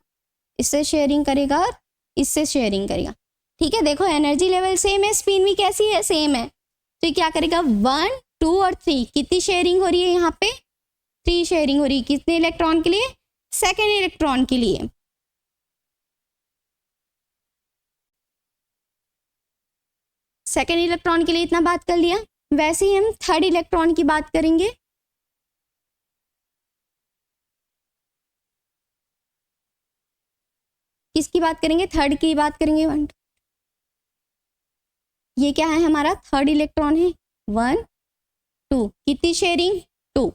इससे शेयरिंग करेगा और इससे शेयरिंग करेगा। ठीक है, देखो एनर्जी लेवल सेम है, स्पिन भी कैसी है, सेम है। तो ये क्या करेगा, 1 2 और 3, कितनी शेयरिंग हो रही है यहाँ पे, 3 शेयरिंग हो रही है। कितने इलेक्ट्रॉन के लिए, सेकेंड इलेक्ट्रॉन के लिए। सेकेंड इलेक्ट्रॉन के लिए इतना बात कर लिया। वैसे ही हम थर्ड इलेक्ट्रॉन की बात करेंगे। किसकी बात करेंगे, थर्ड की बात करेंगे। 1 ये क्या है, हमारा थर्ड इलेक्ट्रॉन है। 1 2, कितनी शेयरिंग, 2।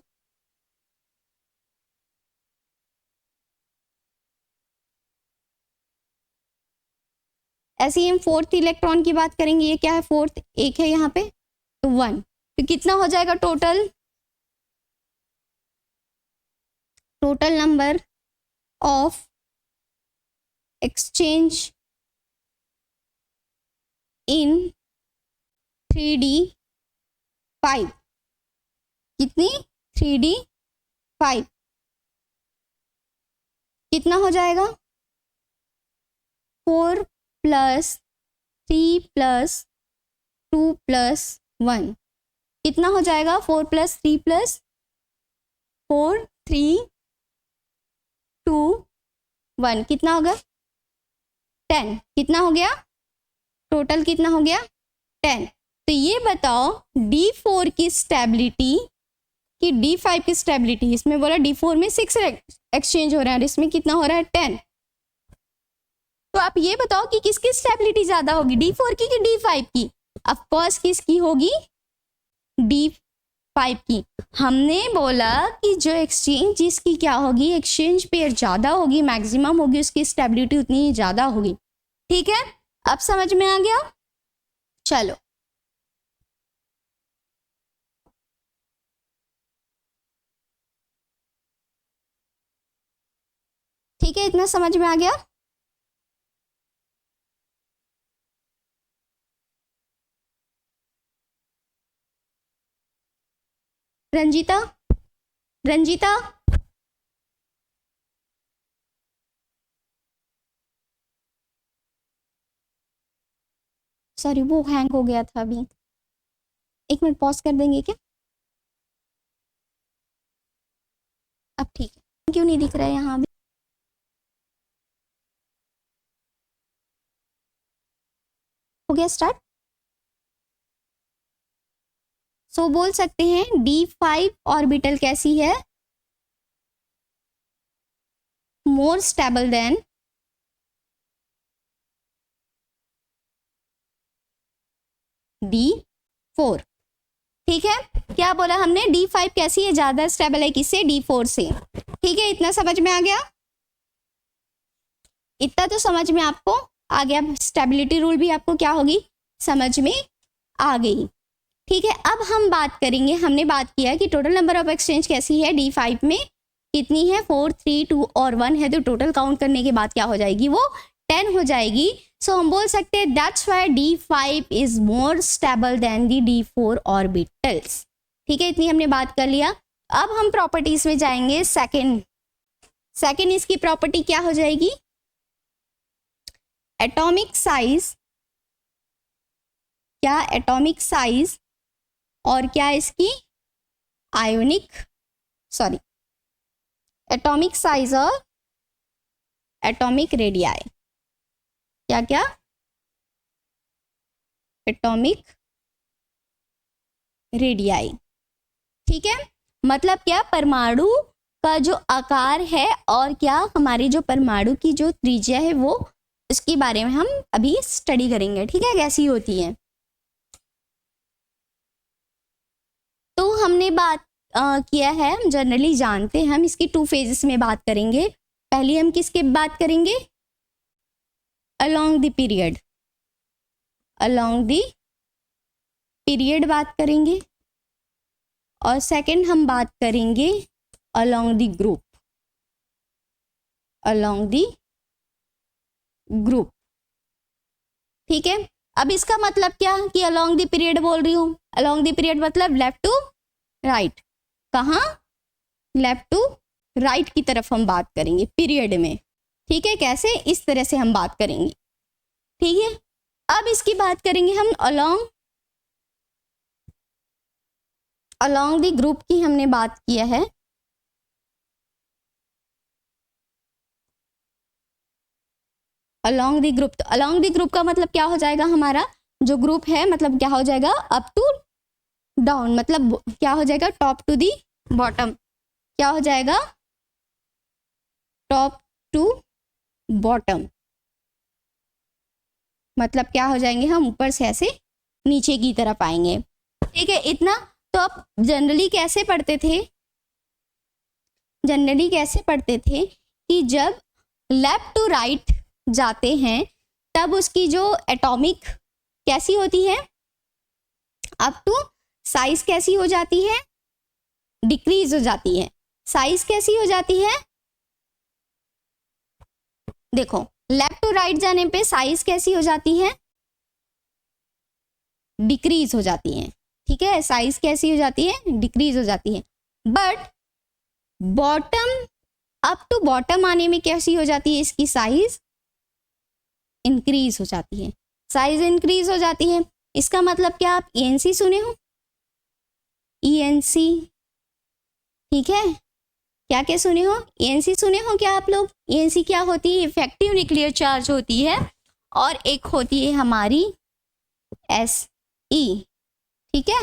ऐसे ही हम फोर्थ इलेक्ट्रॉन की बात करेंगे। ये क्या है, फोर्थ, एक है यहाँ पे, तो 1। तो कितना हो जाएगा total, total number of exchange in 3d5, कितनी, 3d5, कितना हो जाएगा, 4 + 3 + 2 + 1, कितना हो जाएगा, 4 + 3 + 4 3 2 1, कितना होगा, 10। कितना हो गया, टोटल कितना हो गया, 10। तो ये बताओ D4 की स्टेबिलिटी कि D5 की स्टेबिलिटी, इसमें बोला D4 में 6 एक्सचेंज हो रहा है और इसमें कितना हो रहा है, 10। तो आप ये बताओ कि किसकी स्टेबिलिटी ज्यादा होगी, D4 की कि D5 की। ऑफ कोर्स किसकी होगी, D5 की। हमने बोला कि जो एक्सचेंज जिसकी क्या होगी, एक्सचेंज पेयर ज्यादा होगी, मैक्सिमम होगी, उसकी स्टेबिलिटी उतनी ज्यादा होगी। ठीक है, अब समझ में आ गया। चलो ठीक है, इतना समझ में आ गया। रंजीता, रंजीता, सॉरी वो हैंग हो गया था अभी, 1 मिनट पॉज कर देंगे क्या, अब ठीक है। क्यों नहीं दिख रहा है यहाँ अभी, हो गया स्टार्ट। सो बोल सकते हैं D5 ऑर्बिटल कैसी है, मोर स्टेबल देन D4। ठीक है, क्या बोला हमने, D5 कैसी है, ज्यादा स्टेबल है किससे, D4 से। ठीक है, इतना समझ में आ गया, इतना तो समझ में आपको आ गया। स्टेबिलिटी रूल भी आपको क्या होगी, समझ में आ गई। ठीक है, अब हम बात करेंगे, हमने बात किया कि टोटल नंबर ऑफ एक्सचेंज कैसी है, D5 में कितनी है, 4 3 2 और 1 है। तो टोटल काउंट करने के बाद क्या हो जाएगी, वो 10 हो जाएगी। सो हम बोल सकते हैं that's why D5 is more stable then the D4 orbitals. ठीक है, इतनी हमने बात कर लिया। अब हम प्रॉपर्टीज में जाएंगे। सेकेंड इसकी प्रॉपर्टी क्या हो जाएगी, एटॉमिक साइज, क्या एटॉमिक साइज और क्या इसकी एटॉमिक साइज और एटॉमिक रेडियाई, क्या क्या, एटॉमिक रेडियाई। ठीक है, मतलब क्या, परमाणु का जो आकार है और क्या हमारी जो परमाणु की जो त्रिज्या है, वो इसके बारे में हम अभी स्टडी करेंगे। ठीक है, कैसी होती है। तो हमने बात किया है, हम जनरली जानते हैं, हम इसकी 2 फेजेस में बात करेंगे। पहले हम किसके बात करेंगे, अलोंग द पीरियड बात करेंगे, और सेकंड हम बात करेंगे अलोंग द ग्रुप। ठीक है, अब इसका मतलब क्या कि अलोंग द पीरियड बोल रही हूँ, अलोंग द पीरियड मतलब लेफ्ट टू राइट, कहाँ, लेफ्ट टू राइट की तरफ हम बात करेंगे पीरियड में, ठीक है। कैसे, इस तरह से हम बात करेंगे, ठीक है। अब इसकी बात करेंगे हम अलोंग द ग्रुप की हमने बात किया है। अलोंग द ग्रुप, तो अलोंग द ग्रुप का मतलब क्या हो जाएगा, हमारा जो ग्रुप है मतलब क्या हो जाएगा, अप टू डाउन, मतलब क्या हो जाएगा, टॉप टू दी बॉटम, क्या हो जाएगा, टॉप टू बॉटम, मतलब क्या हो जाएंगे हम, ऊपर से ऐसे नीचे की तरफ आएंगे, ठीक है। इतना तो आप जनरली कैसे पढ़ते थे, जनरली कैसे पढ़ते थे कि जब लेफ्ट टू राइट जाते हैं तब उसकी जो एटॉमिक कैसी होती है, अप टू साइज कैसी हो जाती है, डिक्रीज हो जाती है। साइज कैसी हो जाती है, देखो लेफ्ट टू राइट जाने पे साइज कैसी हो जाती है, डिक्रीज हो जाती है, ठीक है। साइज कैसी हो जाती है, डिक्रीज हो जाती है। But bottom, up to bottom आने में कैसी हो जाती है, इसकी साइज इंक्रीज हो जाती है, साइज इंक्रीज हो जाती है। इसका मतलब क्या, आप ईएनसी सुने हो, ईएनसी, ठीक है, क्या क्या सुने हो, ईएनसी सुने हो क्या आप लोग। ईएनसी क्या होती है, इफेक्टिव न्यूक्लियर चार्ज होती है, और एक होती है हमारी एसई, ठीक है,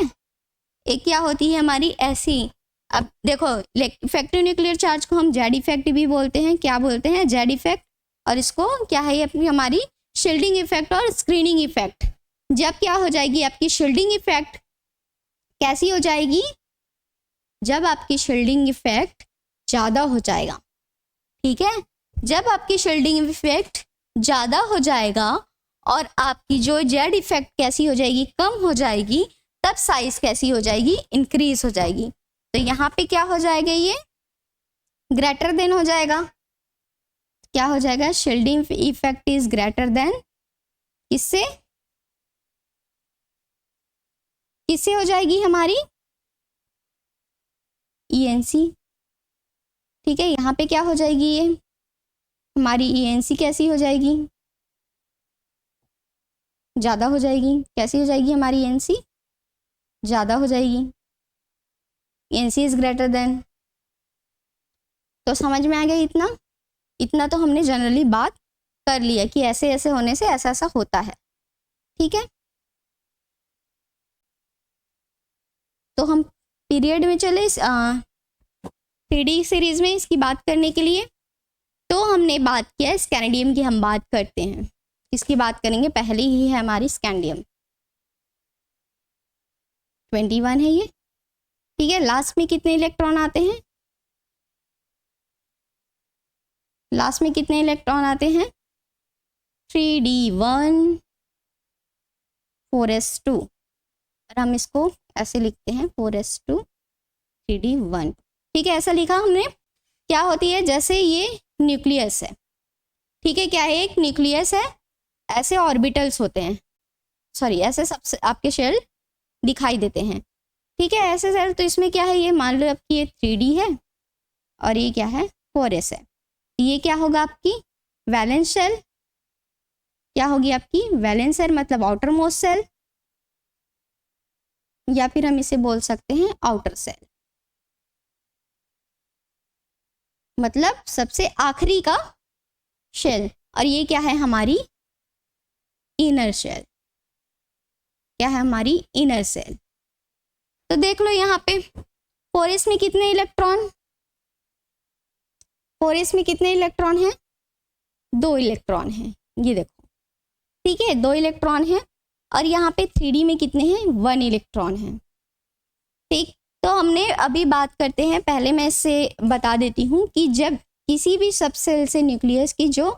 एक क्या होती है हमारी एसई। अब देखो इफेक्टिव न्यूक्लियर चार्ज को हम जेड इफेक्ट भी बोलते हैं, क्या बोलते हैं, जेड इफेक्ट, और इसको क्या है अपनी हमारी शील्डिंग इफेक्ट और स्क्रीनिंग इफेक्ट। जब क्या हो जाएगी आपकी शील्डिंग इफेक्ट, कैसी हो जाएगी, जब आपकी शील्डिंग इफेक्ट ज़्यादा हो जाएगा, ठीक है, जब आपकी शील्डिंग इफेक्ट ज़्यादा हो जाएगा और आपकी जो जेड इफेक्ट कैसी हो जाएगी, कम हो जाएगी, तब साइज कैसी हो जाएगी, इंक्रीज हो जाएगी। तो यहाँ पे क्या हो जाएगा, ये ग्रेटर देन हो जाएगा, क्या हो जाएगा, shielding effect is greater than, किससे, किससे हो जाएगी हमारी, ईएनसी, ठीक है। यहाँ पे क्या हो जाएगी, ये हमारी ईएनसी कैसी हो जाएगी, ज़्यादा हो जाएगी, कैसी हो जाएगी हमारी ईएनसी, ज़्यादा हो जाएगी, ईएनसी इज ग्रेटर देन। तो समझ में आ गया, इतना इतना तो हमने जनरली बात कर लिया कि ऐसे ऐसे होने से ऐसा ऐसा होता है, ठीक है। तो हम पीरियड में चले 3D सीरीज में इसकी बात करने के लिए। तो हमने बात किया स्कैंडियम की, हम बात करते हैं, इसकी बात करेंगे, पहले ही है हमारी स्कैंडियम, 21 है ये, ठीक है। लास्ट में कितने इलेक्ट्रॉन आते हैं, लास्ट में कितने इलेक्ट्रॉन आते हैं, 3d1 4s2, और हम इसको ऐसे लिखते हैं 4s2 3d1, ठीक है, ऐसा लिखा हमने। क्या होती है, जैसे ये न्यूक्लियस है, ठीक है, क्या है, एक न्यूक्लियस है, ऐसे ऑर्बिटल्स होते हैं, सॉरी ऐसे सबसे आपके शेल दिखाई देते हैं, ठीक है, ऐसे सेल। तो इसमें क्या है, ये मान लो आपकी ये 3d है और ये क्या है 4s है, ये क्या होगा आपकी वैलेंस शेल, क्या होगी आपकी वैलेंस शेल, मतलब आउटर मोस्ट सेल, या फिर हम इसे बोल सकते हैं आउटर सेल, मतलब सबसे आखिरी का शेल। और ये क्या है हमारी इनर शेल, क्या है हमारी इनर सेल। तो देख लो यहाँ पे 4s में कितने इलेक्ट्रॉन, 4s में कितने इलेक्ट्रॉन हैं, 2 इलेक्ट्रॉन हैं, ये देखो, ठीक है, 2 इलेक्ट्रॉन हैं। और यहाँ पे 3d में कितने हैं, 1 इलेक्ट्रॉन हैं, ठीक। तो हमने अभी बात करते हैं, पहले मैं इससे बता देती हूँ कि जब किसी भी सब सेल से न्यूक्लियस की जो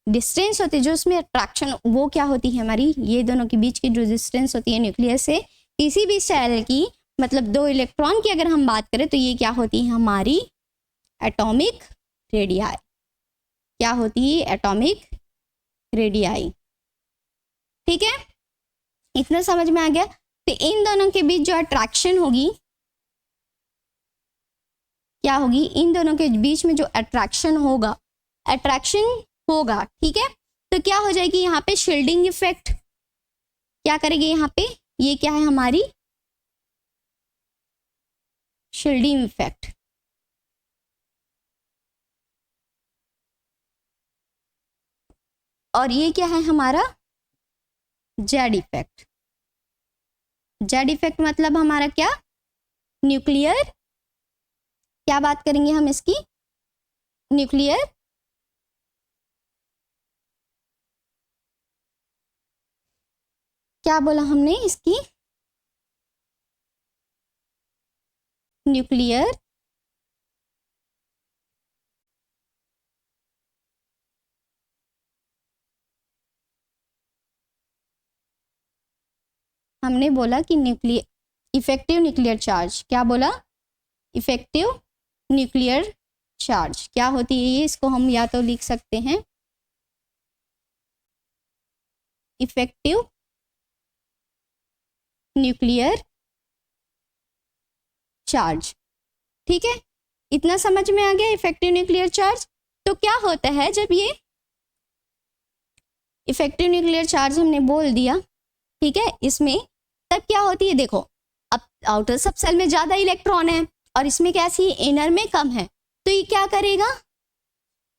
डिस्टेंस होती है, जो उसमें अट्रैक्शन, वो क्या होती है हमारी, ये दोनों के बीच की जो डिस्टेंस होती है न्यूक्लियस से किसी भी सेल की, मतलब 2 इलेक्ट्रॉन की अगर हम बात करें, तो ये क्या होती है हमारी एटॉमिक रेडियाई, क्या होती है एटॉमिक रेडियाई, ठीक है, इतना समझ में आ गया। तो इन दोनों के बीच जो अट्रैक्शन होगी, क्या होगी, इन दोनों के बीच में जो अट्रैक्शन होगा ठीक है, तो क्या हो जाएगी यहाँ पे शील्डिंग इफेक्ट क्या करेगी यहाँ पे, ये क्या है हमारी शील्डिंग इफेक्ट। और ये क्या है हमारा जेड इफेक्ट। जेड इफेक्ट मतलब हमारा क्या, न्यूक्लियर, क्या बात करेंगे हम इसकी, न्यूक्लियर क्या बोला हमने इसकी, न्यूक्लियर हमने बोला कि न्यूक्लियर इफेक्टिव न्यूक्लियर चार्ज, क्या बोला, इफेक्टिव न्यूक्लियर चार्ज क्या होती है ये, इसको हम या तो लिख सकते हैं इफेक्टिव न्यूक्लियर चार्ज। ठीक है, इतना समझ में आ गया इफेक्टिव न्यूक्लियर चार्ज। तो क्या होता है जब ये इफेक्टिव न्यूक्लियर चार्ज हमने बोल दिया, ठीक है, इसमें तब क्या होती है, देखो अब आउटर सब सेल में ज्यादा इलेक्ट्रॉन है और इसमें कैसी इनर में कम है, तो ये क्या करेगा,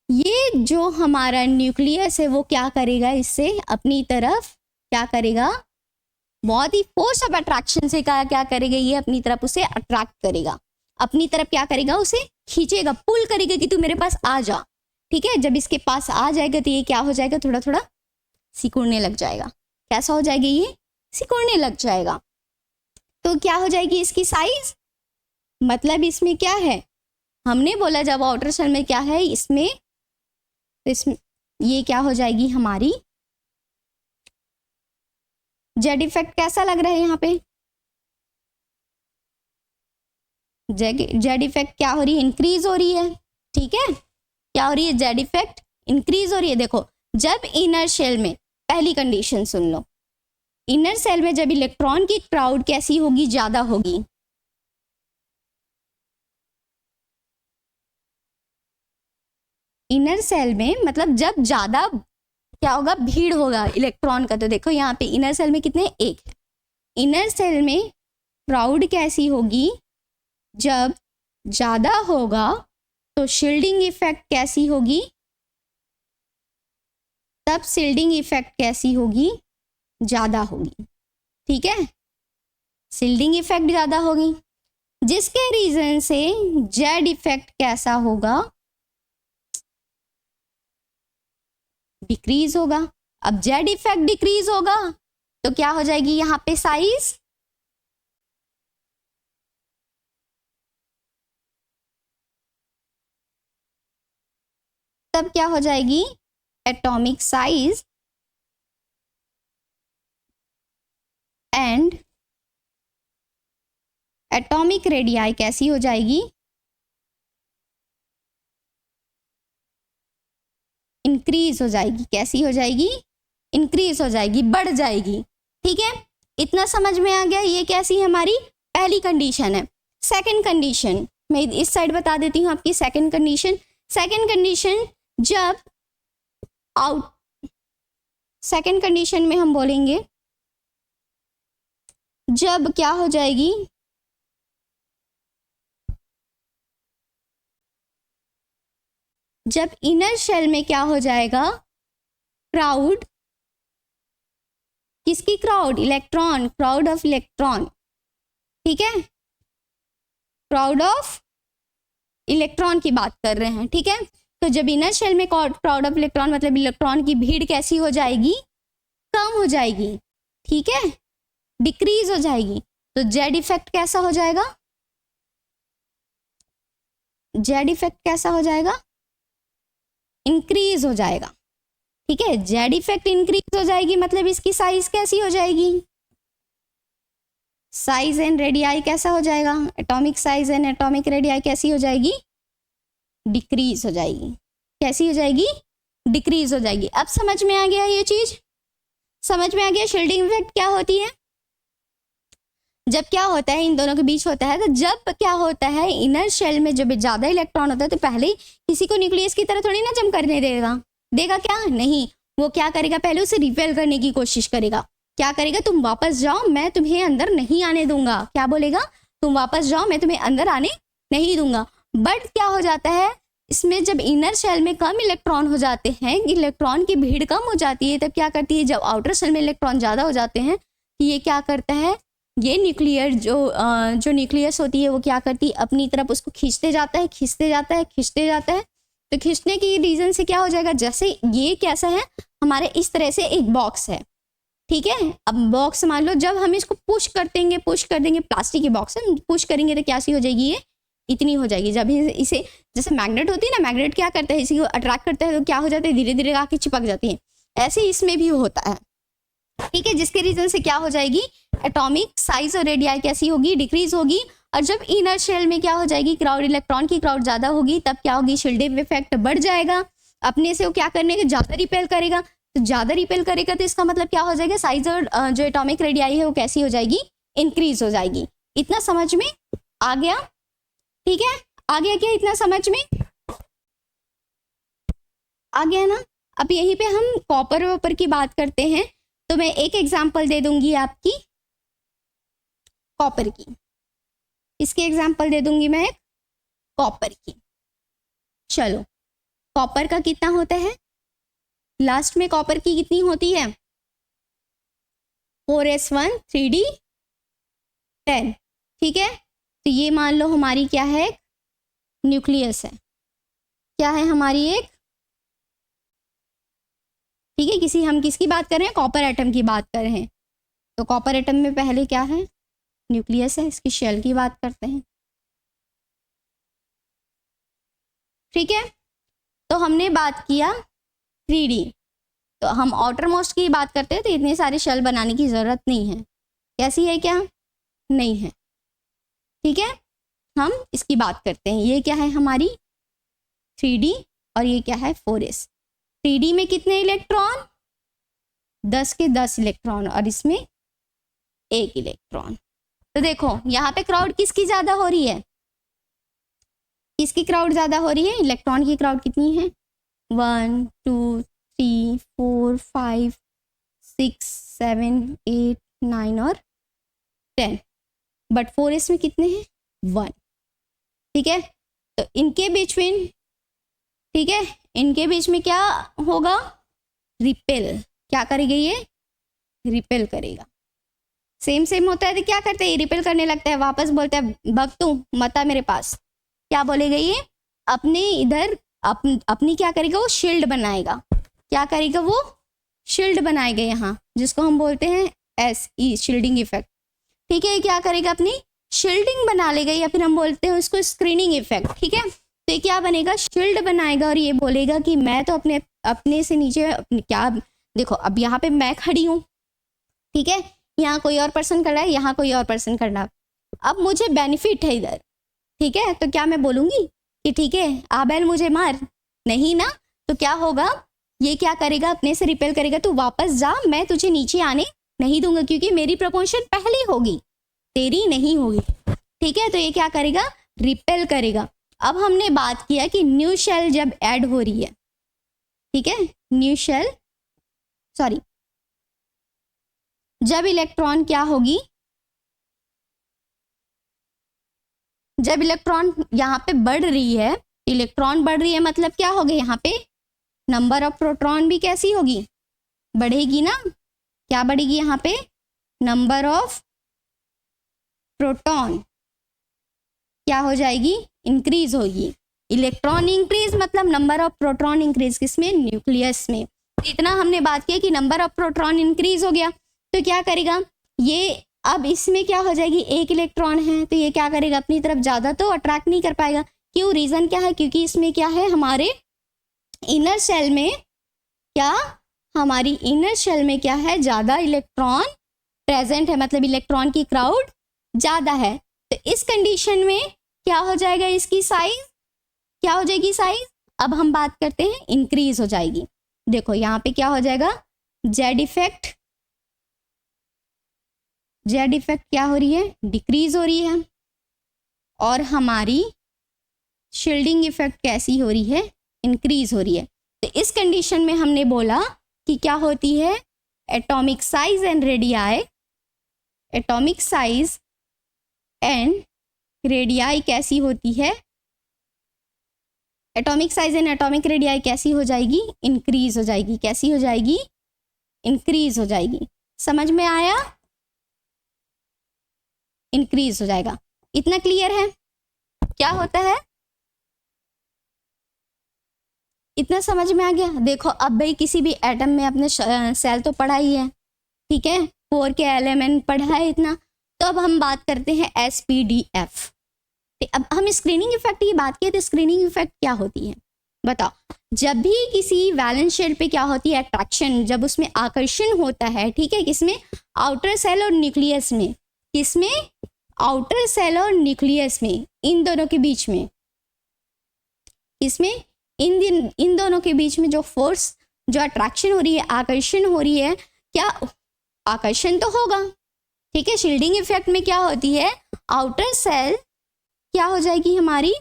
ये जो हमारा न्यूक्लियस है वो क्या करेगा, इससे अपनी तरफ क्या करेगा, बहुत ही फोर्स ऑफ अट्रैक्शन से क्या करेगा, ये अपनी तरफ उसे अट्रैक्ट करेगा, अपनी तरफ क्या करेगा, उसे खींचेगा, पुल करेगा कि तू मेरे पास आ जा। ठीक है, जब इसके पास आ जाएगा तो ये क्या हो जाएगा, थोड़ा थोड़ा सिकुड़ने लग जाएगा। कैसा हो जाएगा, ये सिकुड़ने लग जाएगा। तो क्या हो जाएगी इसकी साइज, मतलब इसमें क्या है, हमने बोला जब आउटर सेल में क्या है, इसमें ये क्या हो जाएगी हमारी जेड इफेक्ट। कैसा लग रहा है यहाँ पे, जेड इफेक्ट क्या हो रही है, इंक्रीज हो रही है। ठीक है, क्या हो रही है, जेड इफेक्ट इंक्रीज हो रही है। देखो जब इनर शेल में, पहली कंडीशन सुन लो, इनर सेल में जब इलेक्ट्रॉन की क्राउड कैसी होगी, ज्यादा होगी, इनर सेल में मतलब जब ज्यादा क्या होगा, भीड़ होगा इलेक्ट्रॉन का। तो देखो यहाँ पे इनर सेल में कितने, एक है। इनर सेल में क्राउड कैसी होगी, जब ज्यादा होगा तो शील्डिंग इफेक्ट कैसी होगी, तब शील्डिंग इफेक्ट कैसी होगी, ज्यादा होगी। ठीक है, शील्डिंग इफेक्ट ज्यादा होगी, जिसके रीजन से जेड इफेक्ट कैसा होगा, डिक्रीज होगा। अब जेड इफेक्ट डिक्रीज होगा तो क्या हो जाएगी यहाँ पे साइज, तब क्या हो जाएगी atomic size and atomic radii कैसी हो जाएगी, इंक्रीज हो जाएगी। कैसी हो जाएगी, इंक्रीज हो जाएगी, बढ़ जाएगी। ठीक है, इतना समझ में आ गया। ये कैसी है, हमारी पहली कंडीशन है। सेकंड कंडीशन मैं इस साइड बता देती हूँ आपकी सेकंड कंडीशन। सेकंड कंडीशन जब सेकंड कंडीशन में हम बोलेंगे जब क्या हो जाएगी, जब इनर शेल में क्या हो जाएगा, क्राउड, किसकी crowd, electron, crowd of electron. ठीक है, क्राउड ऑफ इलेक्ट्रॉन की बात कर रहे हैं। ठीक है, तो जब इनर शेल में क्राउड ऑफ इलेक्ट्रॉन मतलब इलेक्ट्रॉन की भीड़ कैसी हो जाएगी, कम हो जाएगी। ठीक है, डिक्रीज हो जाएगी। तो जेड इफेक्ट कैसा हो जाएगा, जेड इफेक्ट कैसा हो जाएगा, इंक्रीज हो जाएगा। ठीक है, जेड इफेक्ट इंक्रीज हो जाएगी मतलब इसकी साइज कैसी हो जाएगी, साइज एंड रेडियाई कैसा हो जाएगा, atomic size and atomic radii कैसी हो जाएगी, डिक्रीज हो जाएगी। कैसी हो जाएगी, डिक्रीज हो जाएगी। अब समझ में आ गया, ये चीज समझ में आ गया शील्डिंग इफेक्ट क्या होती है। जब क्या होता है इन दोनों के बीच होता है, तो जब क्या होता है इनर शेल में जब ज़्यादा इलेक्ट्रॉन होता है तो पहले ही किसी को न्यूक्लियस की तरह थोड़ी ना जम करने देगा, देगा क्या? नहीं, वो क्या करेगा, पहले उसे रिपेल करने की कोशिश करेगा। क्या करेगा, तुम वापस जाओ, मैं तुम्हें अंदर नहीं आने दूंगा। क्या बोलेगा, तुम वापस जाओ, मैं तुम्हें अंदर आने नहीं दूंगा। बट क्या हो जाता है इसमें, जब इनर शेल में कम इलेक्ट्रॉन हो जाते हैं, इलेक्ट्रॉन की भीड़ कम हो जाती है, तब क्या करती है, जब आउटर शेल में इलेक्ट्रॉन ज़्यादा हो जाते हैं, ये क्या करता है, ये न्यूक्लियर जो न्यूक्लियस होती है वो क्या करती है, अपनी तरफ उसको खींचते जाता है, खींचते जाता है, खींचते जाता है। तो खींचने की रीजन से क्या हो जाएगा, जैसे ये कैसा है हमारे इस तरह से एक बॉक्स है, ठीक है। अब बॉक्स मान लो, जब हम इसको पुश कर देंगे प्लास्टिक के बॉक्स है, पुश करेंगे तो क्या सी हो जाएगी, ये इतनी हो जाएगी। जब इसे जैसे मैग्नेट होती है ना, मैग्नेट क्या करता है, इसी को अट्रैक्ट करता है, तो क्या हो जाता है, धीरे धीरे आके चिपक जाती है। ऐसे इसमें भी होता है, ठीक है, जिसके रीजन से क्या हो जाएगी, एटॉमिक साइज और रेडियाई कैसी होगी, डिक्रीज होगी। और जब इनर शेल में क्या हो जाएगी, क्राउड, इलेक्ट्रॉन की क्राउड ज्यादा होगी, तब क्या होगी, शील्डिंग इफेक्ट बढ़ जाएगा। अपने से वो क्या करने के, ज्यादा रिपेल करेगा, तो ज्यादा रिपेल करेगा तो इसका मतलब क्या हो जाएगा, साइज और जो एटॉमिक रेडियाई है वो कैसी हो जाएगी, इंक्रीज हो जाएगी। इतना समझ में आ गया, ठीक है, आ गया क्या, इतना समझ में आ गया ना। अब यहीं पे हम कॉपर वॉपर की बात करते हैं, तो मैं एक एग्जांपल दे दूंगी आपकी कॉपर की, इसके एग्जांपल दे दूंगी मैं एक कॉपर की। चलो, कॉपर का कितना होता है, लास्ट में कॉपर की कितनी होती है, 4s1 3d10, ठीक है। तो ये मान लो हमारी क्या है, न्यूक्लियस है, क्या है हमारी एक, ठीक है, हम किसकी बात कर रहे हैं, कॉपर एटम की बात कर रहे हैं। तो कॉपर एटम में पहले क्या है, न्यूक्लियस है, इसकी शेल की बात करते हैं, ठीक है। तो हमने बात किया 3D, तो हम आउटर मोस्ट की बात करते हैं, तो इतने सारे शेल बनाने की ज़रूरत नहीं है। कैसी है, क्या नहीं है, ठीक है। हम इसकी बात करते हैं, ये क्या है हमारी 3D और ये क्या है 4s। 3D में कितने इलेक्ट्रॉन, 10 के 10 इलेक्ट्रॉन, और इसमें 1 इलेक्ट्रॉन। तो देखो यहाँ पे क्राउड किसकी ज़्यादा हो रही है, किसकी क्राउड ज़्यादा हो रही है, इलेक्ट्रॉन की क्राउड कितनी है, 1 2 3 4 5 6 7 8 9 और 10। बट 4s में कितने हैं, 1, ठीक है। तो इनके बीच में, ठीक है, इनके बीच में क्या होगा, रिपेल, क्या करेगा ये, रिपेल करेगा। सेम सेम होता है तो क्या करते हैं, रिपेल करने लगता है, वापस बोलता है भग तू मत आ मेरे पास। क्या बोलेगा ये, अपने इधर अपनी क्या करेगा, वो शील्ड बनाएगा। क्या करेगा, वो शील्ड बनाएगा यहाँ, जिसको हम बोलते हैं SE, शील्डिंग इफेक्ट, ठीक है। क्या करेगा, अपनी शील्डिंग बना लेगा, या फिर हम बोलते हैं उसको स्क्रीनिंग इफेक्ट, ठीक है। तो ये क्या बनेगा, शील्ड बनाएगा, और ये बोलेगा कि मैं तो अपने से नीचे क्या, देखो अब यहाँ पे मैं खड़ी हूँ, ठीक है, यहाँ कोई और पर्सन खड़ा है, यहाँ कोई और पर्सन खड़ा है, अब मुझे बेनिफिट है इधर, ठीक है। तो क्या मैं बोलूँगी कि ठीक है आबेल मुझे मार, नहीं ना। तो क्या होगा, ये क्या करेगा, अपने से रिपेल करेगा, तो वापस जा, मैं तुझे नीचे आने नहीं दूंगा, क्योंकि मेरी प्रपोर्शन पहले होगी, तेरी नहीं होगी, ठीक है। तो ये क्या करेगा, रिपेल करेगा। अब हमने बात किया कि न्यू शेल जब ऐड हो रही है, ठीक है, न्यू शेल, सॉरी, जब इलेक्ट्रॉन क्या होगी, जब इलेक्ट्रॉन यहाँ पे बढ़ रही है, इलेक्ट्रॉन बढ़ रही है मतलब क्या होगा, यहाँ पे नंबर ऑफ प्रोटॉन भी कैसी होगी, बढ़ेगी ना। क्या बढ़ेगी, यहाँ पे नंबर ऑफ प्रोटॉन क्या हो जाएगी, इंक्रीज होगी। इलेक्ट्रॉन इंक्रीज मतलब नंबर ऑफ प्रोटॉन इंक्रीज, किसमें, न्यूक्लियस में। इतना हमने बात किया कि नंबर ऑफ प्रोटॉन इंक्रीज हो गया, तो क्या करेगा ये, अब इसमें क्या हो जाएगी, 1 इलेक्ट्रॉन है, तो ये क्या करेगा, अपनी तरफ ज़्यादा तो अट्रैक्ट नहीं कर पाएगा। क्यों, रीज़न क्या है, क्योंकि इसमें क्या है, हमारे इनर शेल में क्या, हमारी इनर शेल में क्या है, ज़्यादा इलेक्ट्रॉन प्रेजेंट है, मतलब इलेक्ट्रॉन की क्राउड ज़्यादा है। तो इस कंडीशन में क्या हो जाएगा, इसकी साइज क्या हो जाएगी, साइज अब हम बात करते हैं इंक्रीज हो जाएगी। देखो यहाँ पे क्या हो जाएगा, जेड इफेक्ट जेड इफेक्ट क्या हो रही है, डिक्रीज हो रही है, और हमारी शील्डिंग इफेक्ट कैसी हो रही है, इंक्रीज हो रही है। तो इस कंडीशन में हमने बोला कि क्या होती है, atomic size and radii, atomic size and radii कैसी होती है, atomic size and atomic radii कैसी हो जाएगी, इंक्रीज हो जाएगी। कैसी हो जाएगी, इंक्रीज हो जाएगी। समझ में आया, इंक्रीज हो जाएगा। इतना क्लियर है क्या होता है, इतना समझ में आ गया। देखो अब भाई किसी भी एटम में अपने सेल तो पढ़ा ही है, ठीक है, 4 के एलिमेंट पढ़ा है इतना। तो अब हम बात करते हैं SPDF। अब हम स्क्रीनिंग इफेक्ट की बात किए, तो स्क्रीनिंग इफेक्ट क्या होती है बताओ। जब भी किसी वैलेंस शेल पे क्या होती है, अट्रैक्शन, जब उसमें आकर्षण होता है, ठीक है, किसमें, आउटर सेल और न्यूक्लियस में, किसमें, आउटर सेल और न्यूक्लियस में, इन दोनों के बीच में, इसमें इन दोनों के बीच में जो फोर्स, जो अट्रैक्शन हो रही है, आकर्षण हो रही है, क्या आकर्षण तो होगा, ठीक है। शील्डिंग इफेक्ट में क्या होती है, आउटर सेल क्या हो जाएगी हमारी,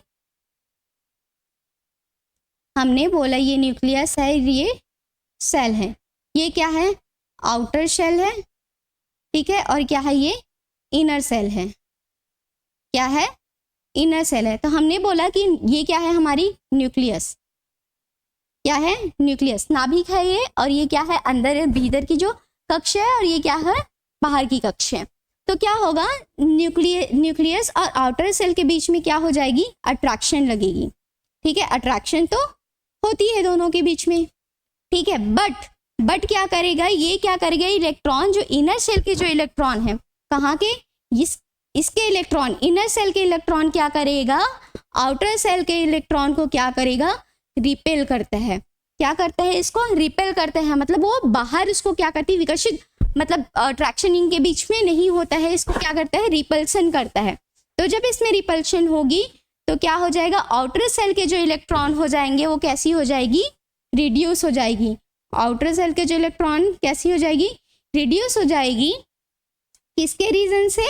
हमने बोला ये न्यूक्लियस है, ये सेल है, ये क्या है, आउटर सेल है, ठीक है, और क्या है, ये इनर सेल है, क्या है, इनर सेल है। तो हमने बोला कि ये क्या है, हमारी न्यूक्लियस, क्या है, न्यूक्लियस, नाभिक है ये, और ये क्या है, अंदर भीतर की जो कक्ष है, और ये क्या है, बाहर की कक्ष है। तो क्या होगा, न्यूक्लियस और आउटर सेल के बीच में क्या हो जाएगी, अट्रैक्शन लगेगी, ठीक है, अट्रैक्शन तो होती है दोनों के बीच में, ठीक है। बट क्या करेगा, ये क्या करेगा, इलेक्ट्रॉन, जो इनर सेल के जो इलेक्ट्रॉन है, कहाँ के, इसके इलेक्ट्रॉन, इनर सेल के इलेक्ट्रॉन क्या करेगा, आउटर सेल के इलेक्ट्रॉन को क्या करेगा, रिपेल करता है। क्या करता है, इसको रिपेल करता है, मतलब वो बाहर इसको क्या करती है, विकर्षित, मतलब अट्रैक्शन इनके बीच में नहीं होता है, इसको क्या करता है, रिपल्शन करता है। तो जब इसमें रिपल्शन होगी तो क्या हो जाएगा, आउटर सेल के जो इलेक्ट्रॉन हो जाएंगे वो कैसी हो जाएगी, रिड्यूस हो जाएगी। आउटर सेल के जो इलेक्ट्रॉन कैसी हो जाएगी, रिड्यूस हो जाएगी, किसके रीजन से,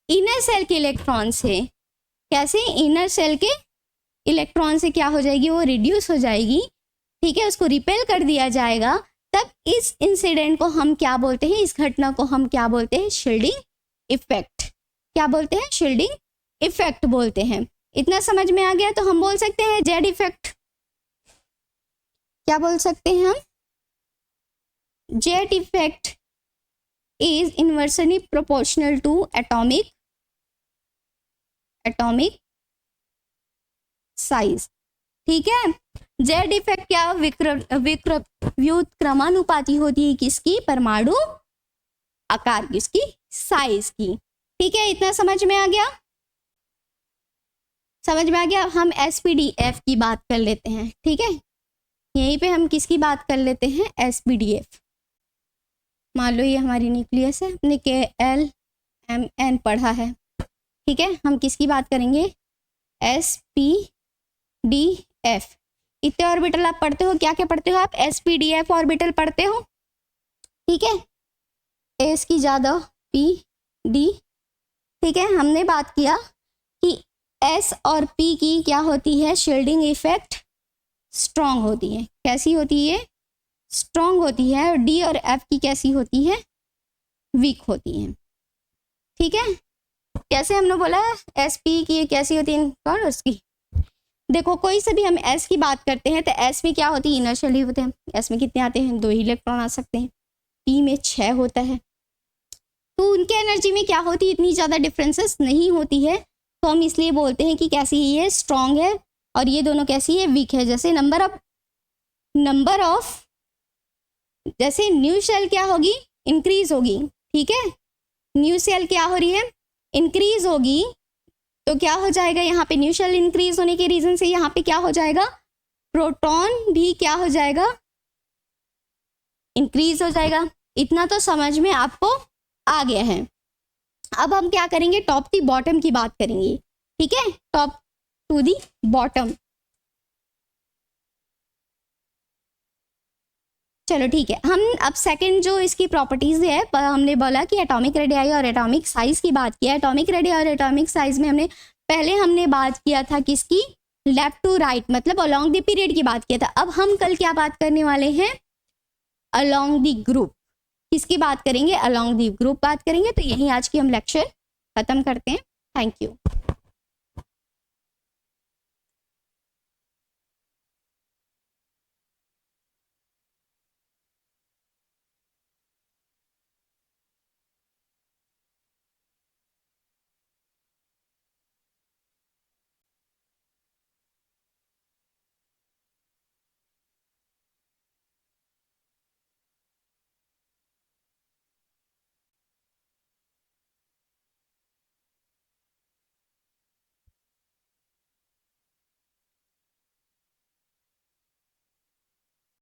इनर सेल के इलेक्ट्रॉन से। कैसे, इनर सेल के इलेक्ट्रॉन से क्या हो जाएगी, वो रिड्यूस हो जाएगी, ठीक है, उसको रिपेल कर दिया जाएगा। तब इस इंसिडेंट को हम क्या बोलते हैं, इस घटना को हम क्या बोलते हैं, शील्डिंग इफेक्ट। क्या बोलते हैं, शील्डिंग इफेक्ट बोलते हैं। इतना समझ में आ गया। तो हम बोल सकते हैं जेड इफेक्ट, क्या बोल सकते हैं हम, Z effect is inversely proportional to atomic size, ठीक है। जेड इफेक्ट क्या, व्युत्क्रमानुपाती होती है किसकी, परमाणु आकार, किसकी, साइज की, ठीक है। इतना समझ में आ गया, समझ में आ गया। हम SPDF की बात कर लेते हैं, ठीक है, यहीं पे हम किसकी बात कर लेते हैं, SPDF। मान लो ये हमारी न्यूक्लियस है, हमने KLMN पढ़ा है, ठीक है, हम किसकी बात करेंगे, SPDF। इतने ऑर्बिटल आप पढ़ते हो, क्या क्या पढ़ते हो आप, SPDF ऑर्बिटल पढ़ते हो, ठीक है, एस की ज़्यादा PD, ठीक है। हमने बात किया कि S और P की क्या होती है, शील्डिंग इफेक्ट स्ट्रॉन्ग होती है। कैसी होती है, स्ट्रॉन्ग होती है। और D और F की कैसी होती है, वीक होती है, ठीक है। कैसे हमने बोला, SP की कैसी होती है, और उसकी, देखो कोई से भी हम S की बात करते हैं तो S में क्या होती है, इनर्शियल होते हैं। S में कितने आते हैं, 2 ही इलेक्ट्रॉन आ सकते हैं। P में 6 होता है। तो उनके एनर्जी में क्या होती है, इतनी ज़्यादा डिफरेंसेस नहीं होती है। तो हम इसलिए बोलते हैं कि कैसी ये स्ट्रॉन्ग है और ये दोनों कैसी है, वीक है। जैसे नंबर ऑफ जैसे न्यू सेल क्या होगी, इंक्रीज होगी, ठीक है, न्यू सेल क्या हो रही है, इंक्रीज होगी। तो क्या हो जाएगा, यहाँ पे न्यू सेल इंक्रीज होने के रीजन से यहाँ पे क्या हो जाएगा, प्रोटॉन भी क्या हो जाएगा, इंक्रीज हो जाएगा। इतना तो समझ में आपको आ गया है। अब हम क्या करेंगे, टॉप दी बॉटम की बात करेंगे, ठीक है, टॉप टू दी बॉटम। चलो ठीक है, हम अब सेकंड जो इसकी प्रॉपर्टीज़ है, हमने बोला कि एटॉमिक रेडियाई और एटॉमिक साइज़ की बात किया। एटॉमिक रेडियाई और एटॉमिक साइज़ में हमने बात किया था किसकी, लेफ्ट टू राइट, मतलब अलोंग द पीरियड की बात किया था। अब हम कल क्या बात करने वाले हैं, अलोंग द ग्रुप। किसकी बात करेंगे, अलोंग द ग्रुप बात करेंगे। तो यही आज की हम लेक्चर खत्म करते हैं। Thank you.